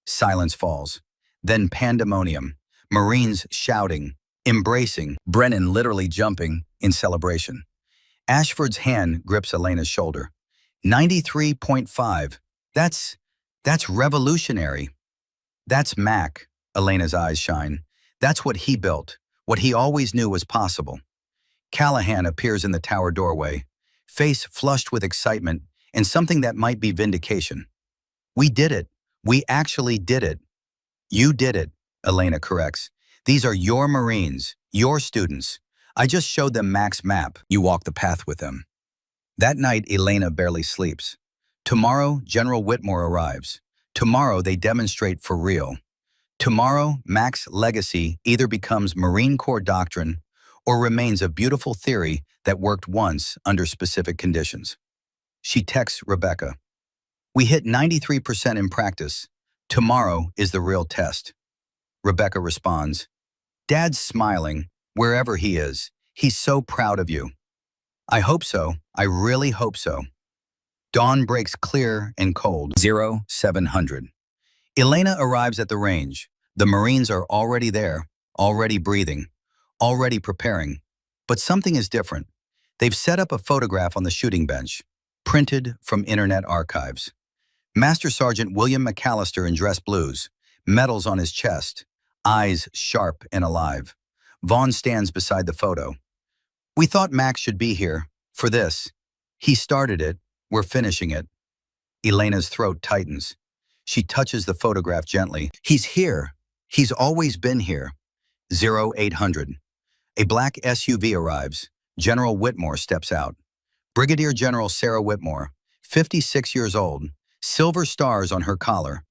Silence falls. Then pandemonium. Marines shouting, embracing, Brennan literally jumping in celebration. Ashford's hand grips Elena's shoulder. 93.5. That's revolutionary. That's Mac. Elena's eyes shine. That's what he built, what he always knew was possible. Callahan appears in the tower doorway, face flushed with excitement and something that might be vindication. We did it. We actually did it. You did it, Elena corrects. These are your Marines, your students. I just showed them Mac's map. You walk the path with them. That night, Elena barely sleeps. Tomorrow, General Whitmore arrives. Tomorrow, they demonstrate for real. Tomorrow, Mac's legacy either becomes Marine Corps doctrine or remains a beautiful theory that worked once under specific conditions. She texts Rebecca. We hit 93% in practice. Tomorrow is the real test. Rebecca responds, Dad's smiling, wherever he is. He's so proud of you. I hope so. I really hope so. Dawn breaks clear and cold. 0700. Elena arrives at the range. The Marines are already there, already breathing, already preparing. But something is different. They've set up a photograph on the shooting bench, printed from internet archives. Master Sergeant William McAllister in dress blues, medals on his chest, eyes sharp and alive. Vaughn stands beside the photo. We thought Max should be here, for this. He started it, we're finishing it. Elena's throat tightens. She touches the photograph gently. He's here. He's always been here. 0800. A black SUV arrives. General Whitmore steps out. Brigadier General Sarah Whitmore, 56 years old, silver stars on her collar.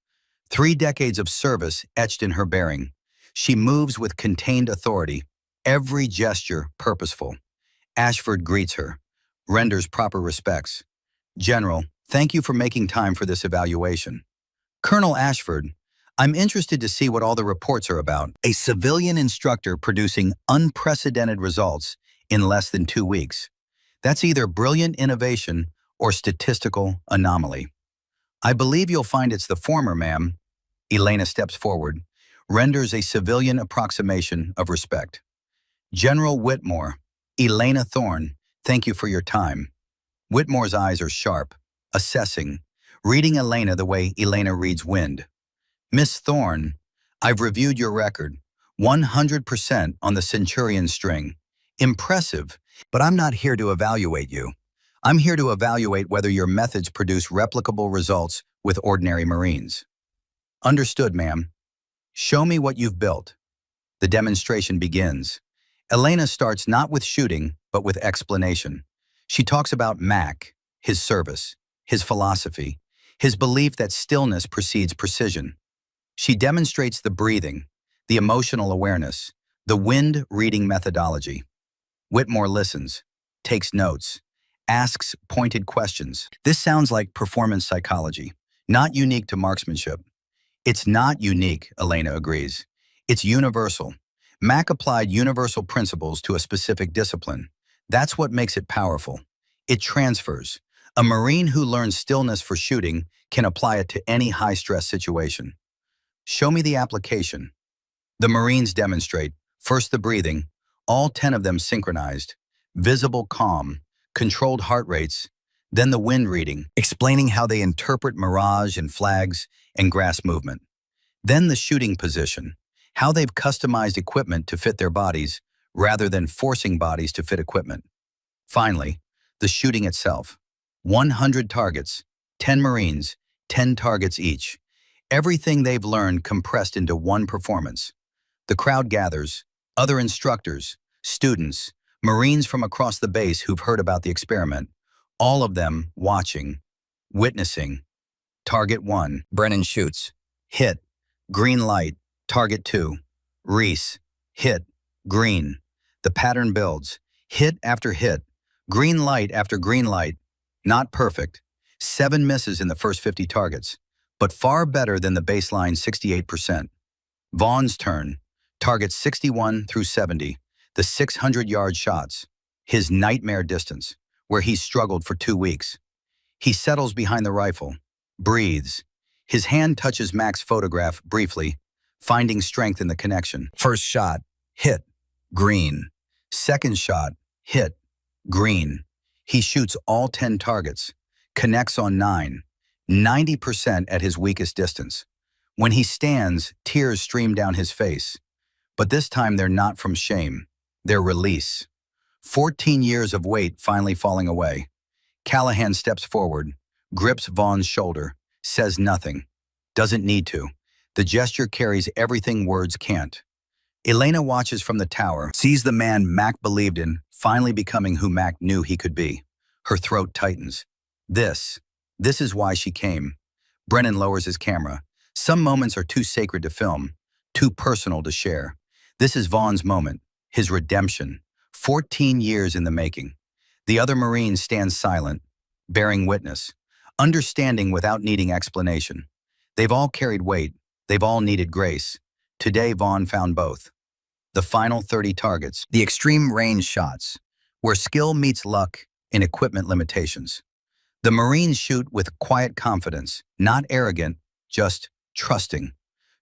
3 decades of service etched in her bearing. She moves with contained authority, every gesture purposeful. Ashford greets her, renders proper respects. General, thank you for making time for this evaluation. Colonel Ashford, I'm interested to see what all the reports are about. A civilian instructor producing unprecedented results in less than 2 weeks. That's either brilliant innovation or statistical anomaly. I believe you'll find it's the former, ma'am. Elena steps forward, renders a civilian approximation of respect. General Whitmore, Elena Thorne, thank you for your time. Whitmore's eyes are sharp, assessing, reading Elena the way Elena reads wind. Miss Thorne, I've reviewed your record. 100% on the Centurion string. Impressive, but I'm not here to evaluate you. I'm here to evaluate whether your methods produce replicable results with ordinary Marines. Understood, ma'am. Show me what you've built. The demonstration begins. Elena starts not with shooting, but with explanation. She talks about Mac, his service, his philosophy, his belief that stillness precedes precision. She demonstrates the breathing, the emotional awareness, the wind-reading methodology. Whitmore listens, takes notes, asks pointed questions. This sounds like performance psychology, not unique to marksmanship. It's not unique, Elena agrees. It's universal. Mac applied universal principles to a specific discipline. That's what makes it powerful. It transfers. A Marine who learns stillness for shooting can apply it to any high-stress situation. Show me the application. The Marines demonstrate, first the breathing, all 10 of them synchronized, visible calm, controlled heart rates, then the wind reading, explaining how they interpret mirage and flags and grass movement. Then the shooting position, how they've customized equipment to fit their bodies rather than forcing bodies to fit equipment. Finally, the shooting itself. 100 targets, 10 Marines, 10 targets each. Everything they've learned compressed into one performance. The crowd gathers, other instructors, students, Marines from across the base who've heard about the experiment, all of them watching, witnessing. Target 1. Brennan shoots. Hit. Green light. Target 2. Reese. Hit. Green. The pattern builds. Hit after hit. Green light after green light. Not perfect. 7 misses in the first 50 targets, but far better than the baseline 68%. Vaughn's turn. Targets 61 through 70, the 600-yard shots. His nightmare distance, where he's struggled for 2 weeks. He settles behind the rifle, breathes. His hand touches Mac's photograph briefly, finding strength in the connection. First shot, hit, green. Second shot, hit, green. He shoots all 10 targets, connects on 9, 90% at his weakest distance. When he stands, tears stream down his face. But this time they're not from shame, they're release. 14 years of weight finally falling away. Callahan steps forward, grips Vaughn's shoulder, says nothing. Doesn't need to. The gesture carries everything words can't. Elena watches from the tower, sees the man Mac believed in finally becoming who Mac knew he could be. Her throat tightens. This is why she came. Brennan lowers his camera. Some moments are too sacred to film, too personal to share. This is Vaughn's moment, his redemption. 14 years in the making. The other Marines stand silent, bearing witness, understanding without needing explanation. They've all carried weight. They've all needed grace. Today, Vaughn found both. The final 30 targets, the extreme range shots, where skill meets luck in equipment limitations. The Marines shoot with quiet confidence, not arrogant, just trusting.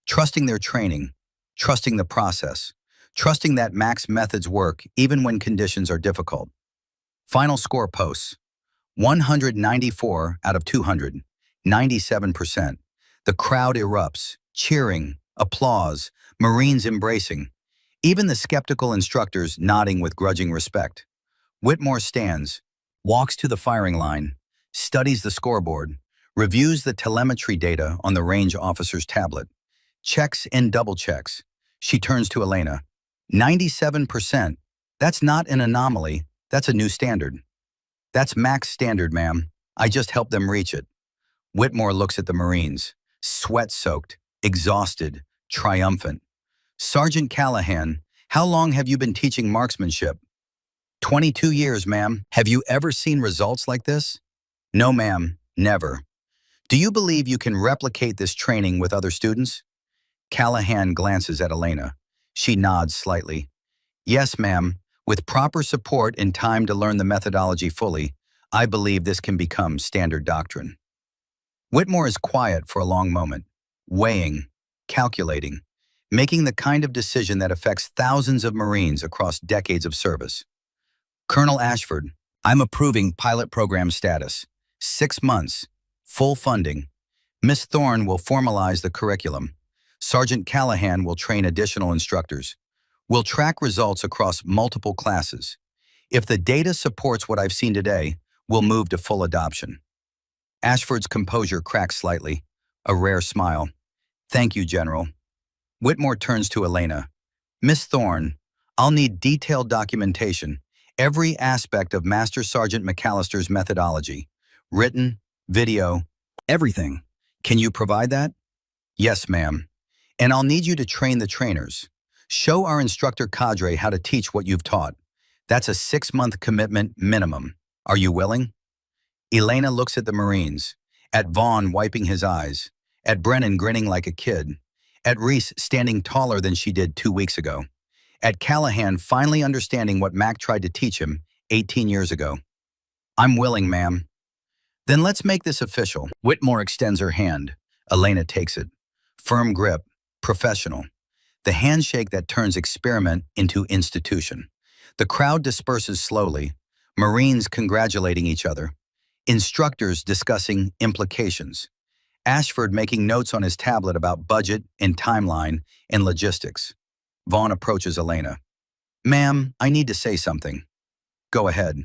Trusting their training, trusting the process, trusting that Mac's methods work even when conditions are difficult. Final score posts. 194 out of 200, 97%. The crowd erupts, cheering, applause, Marines embracing. Even the skeptical instructors nodding with grudging respect. Whitmore stands, walks to the firing line, studies the scoreboard, reviews the telemetry data on the range officer's tablet, checks and double checks. She turns to Elena. 97%. That's not an anomaly. That's a new standard. That's Mac's standard, ma'am. I just helped them reach it. Whitmore looks at the Marines, sweat-soaked, exhausted, triumphant. Sergeant Callahan, how long have you been teaching marksmanship? 22 years, ma'am. Have you ever seen results like this? No, ma'am, never. Do you believe you can replicate this training with other students? Callahan glances at Elena. She nods slightly. Yes, ma'am. With proper support and time to learn the methodology fully, I believe this can become standard doctrine. Whitmore is quiet for a long moment, weighing, calculating, making the kind of decision that affects thousands of Marines across decades of service. Colonel Ashford, I'm approving pilot program status. 6 months, full funding. Miss Thorne will formalize the curriculum. Sergeant Callahan will train additional instructors. We'll track results across multiple classes. If the data supports what I've seen today, we'll move to full adoption. Ashford's composure cracks slightly, a rare smile. Thank you, General. Whitmore turns to Elena. Miss Thorne, I'll need detailed documentation, every aspect of Master Sergeant McAllister's methodology. Written, video, everything. Can you provide that? Yes, ma'am. And I'll need you to train the trainers. Show our instructor cadre how to teach what you've taught. That's a 6-month commitment minimum. Are you willing? Elena looks at the Marines, at Vaughn wiping his eyes, at Brennan grinning like a kid, at Reese standing taller than she did 2 weeks ago, at Callahan finally understanding what Mac tried to teach him 18 years ago. I'm willing, ma'am. Then let's make this official. Whitmore extends her hand. Elena takes it. Firm grip, professional. The handshake that turns experiment into institution. The crowd disperses slowly, Marines congratulating each other, instructors discussing implications, Ashford making notes on his tablet about budget and timeline and logistics. Vaughn approaches Elena. Ma'am, I need to say something. Go ahead.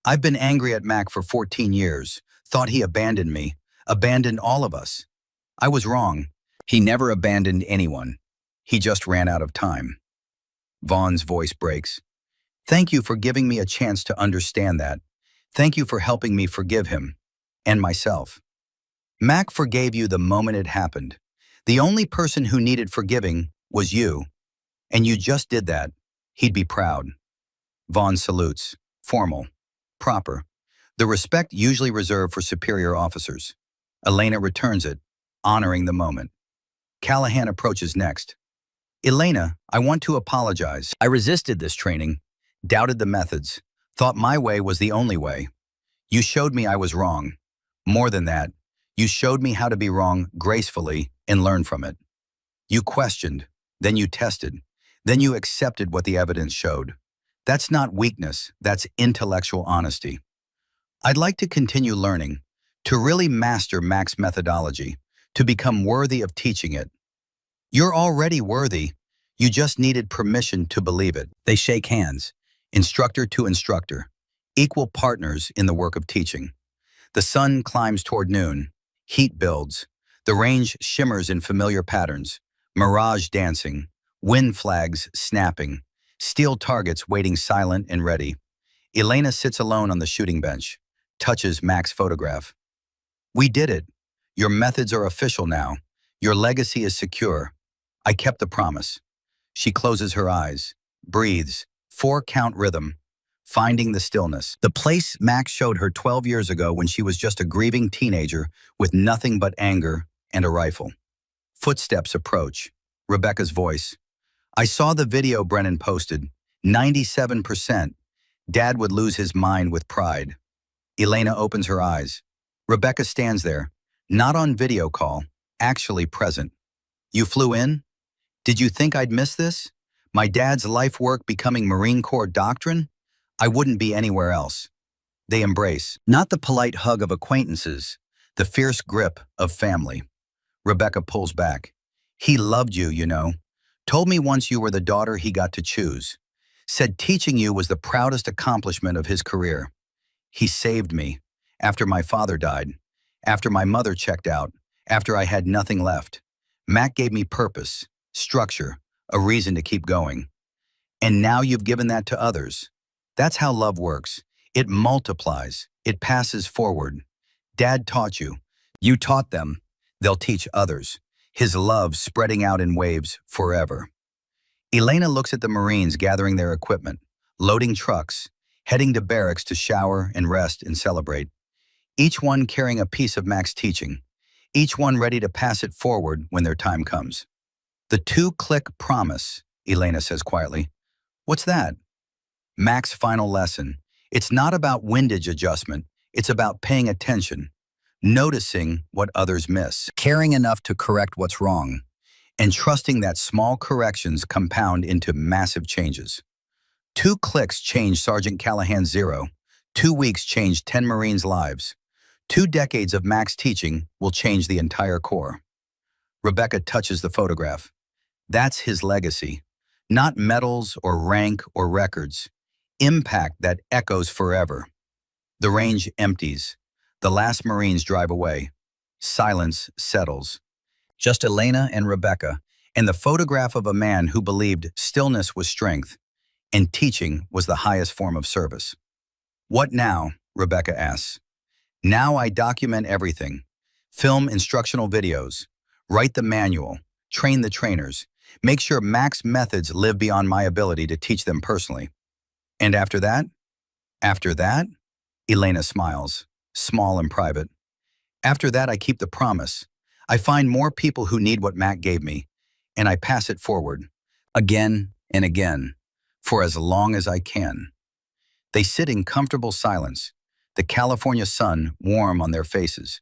I've been angry at Mac for 14 years, thought he abandoned me, abandoned all of us. I was wrong. He never abandoned anyone. He just ran out of time. Vaughn's voice breaks. Thank you for giving me a chance to understand that. Thank you for helping me forgive him. And myself. Mac forgave you the moment it happened. The only person who needed forgiving was you. And you just did that. He'd be proud. Vaughn salutes. Formal. Proper. The respect usually reserved for superior officers. Elena returns it, honoring the moment. Callahan approaches next. Elena, I want to apologize. I resisted this training, doubted the methods, thought my way was the only way. You showed me I was wrong. More than that, you showed me how to be wrong gracefully and learn from it. You questioned, then you tested, then you accepted what the evidence showed. That's not weakness, that's intellectual honesty. I'd like to continue learning, to really master Mac's methodology, to become worthy of teaching it. You're already worthy, you just needed permission to believe it. They shake hands, instructor to instructor, equal partners in the work of teaching. The sun climbs toward noon, heat builds, the range shimmers in familiar patterns, mirage dancing, wind flags snapping, steel targets waiting silent and ready. Elena sits alone on the shooting bench, touches Mac's photograph. We did it. Your methods are official now. Your legacy is secure. I kept the promise. She closes her eyes, breathes, 4-count rhythm, finding the stillness. The place Mac showed her 12 years ago when she was just a grieving teenager with nothing but anger and a rifle. Footsteps approach. Rebecca's voice. I saw the video Brennan posted. 97%. Dad would lose his mind with pride. Elena opens her eyes. Rebecca stands there, not on video call, actually present. You flew in? Did you think I'd miss this? My dad's life work becoming Marine Corps doctrine? I wouldn't be anywhere else. They embrace, not the polite hug of acquaintances, the fierce grip of family. Rebecca pulls back. He loved you, you know. Told me once you were the daughter he got to choose. Said teaching you was the proudest accomplishment of his career. He saved me, after my father died, after my mother checked out, after I had nothing left. Mac gave me purpose, structure, a reason to keep going. And now you've given that to others. That's how love works. It multiplies. It passes forward. Dad taught you. You taught them. They'll teach others. His love spreading out in waves forever. Elena looks at the Marines gathering their equipment, loading trucks, heading to barracks to shower and rest and celebrate. Each one carrying a piece of Mac's teaching. Each one ready to pass it forward when their time comes. The 2-click promise, Elena says quietly. What's that? Mac's final lesson. It's not about windage adjustment. It's about paying attention, noticing what others miss, caring enough to correct what's wrong, and trusting that small corrections compound into massive changes. 2 clicks changed Sergeant Callahan's zero. 2 weeks changed 10 Marines' lives. 2 decades of Mac's teaching will change the entire Corps. Rebecca touches the photograph. That's his legacy. Not medals or rank or records. Impact that echoes forever. The range empties. The last Marines drive away. Silence settles. Just Elena and Rebecca, and the photograph of a man who believed stillness was strength, and teaching was the highest form of service. What now? Rebecca asks. Now I document everything. Film instructional videos. Write the manual. Train the trainers. Make sure Mac's methods live beyond my ability to teach them personally. And after that? After that? Elena smiles, small and private. After that, I keep the promise. I find more people who need what Mac gave me, and I pass it forward, again and again, for as long as I can. They sit in comfortable silence, the California sun warm on their faces,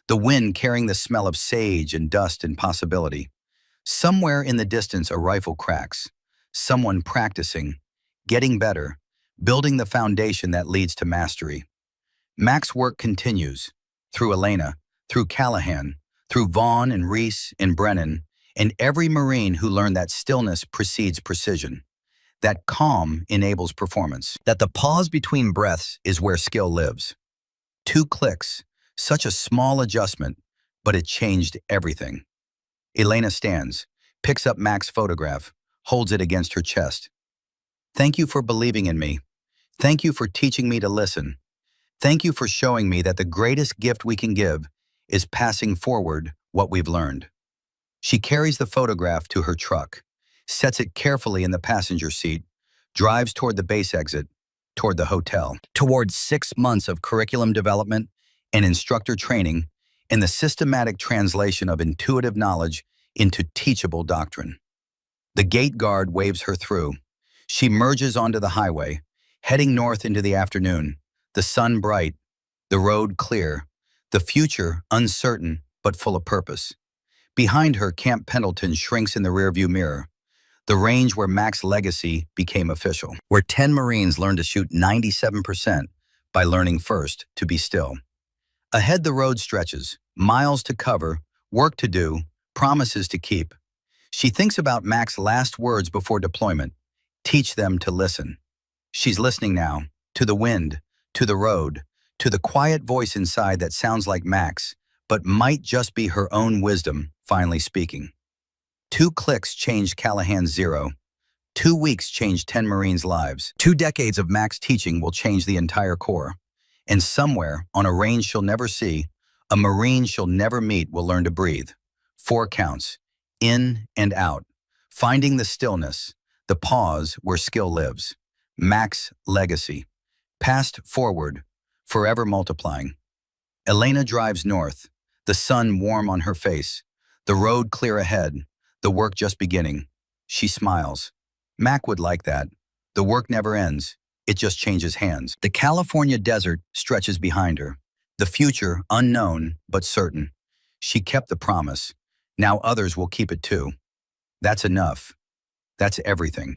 the wind carrying the smell of sage and dust and possibility. Somewhere in the distance a rifle cracks, someone practicing, getting better, building the foundation that leads to mastery. Mac's work continues, through Elena, through Callahan, through Vaughn and Reese and Brennan, and every Marine who learned that stillness precedes precision, that calm enables performance, that the pause between breaths is where skill lives. 2 clicks, such a small adjustment, but it changed everything. Elena stands, picks up Mac's photograph, holds it against her chest. Thank you for believing in me. Thank you for teaching me to listen. Thank you for showing me that the greatest gift we can give is passing forward what we've learned. She carries the photograph to her truck, sets it carefully in the passenger seat, drives toward the base exit, toward the hotel, towards 6 months of curriculum development and instructor training and the systematic translation of intuitive knowledge into teachable doctrine. The gate guard waves her through. She merges onto the highway, heading north into the afternoon, the sun bright, the road clear, the future uncertain but full of purpose. Behind her, Camp Pendleton shrinks in the rearview mirror, the range where Mac's legacy became official, where 10 Marines learned to shoot 97% by learning first to be still. Ahead the road stretches, miles to cover, work to do, promises to keep. She thinks about Mac's last words before deployment, teach them to listen. She's listening now, to the wind, to the road, to the quiet voice inside that sounds like Mac's, but might just be her own wisdom finally speaking. 2 clicks changed Callahan's 0. 2 weeks changed 10 Marines' lives. 2 decades of Mac's teaching will change the entire Corps. And somewhere, on a range she'll never see, a Marine she'll never meet will learn to breathe. 4 counts, in and out, finding the stillness, the pause where skill lives. Mac's legacy, passed forward, forever multiplying. Elena drives north, the sun warm on her face, the road clear ahead, the work just beginning. She smiles. Mac would like that. The work never ends. It just changes hands. The California desert stretches behind her. The future unknown but certain. She kept the promise. Now others will keep it too. That's enough. That's everything.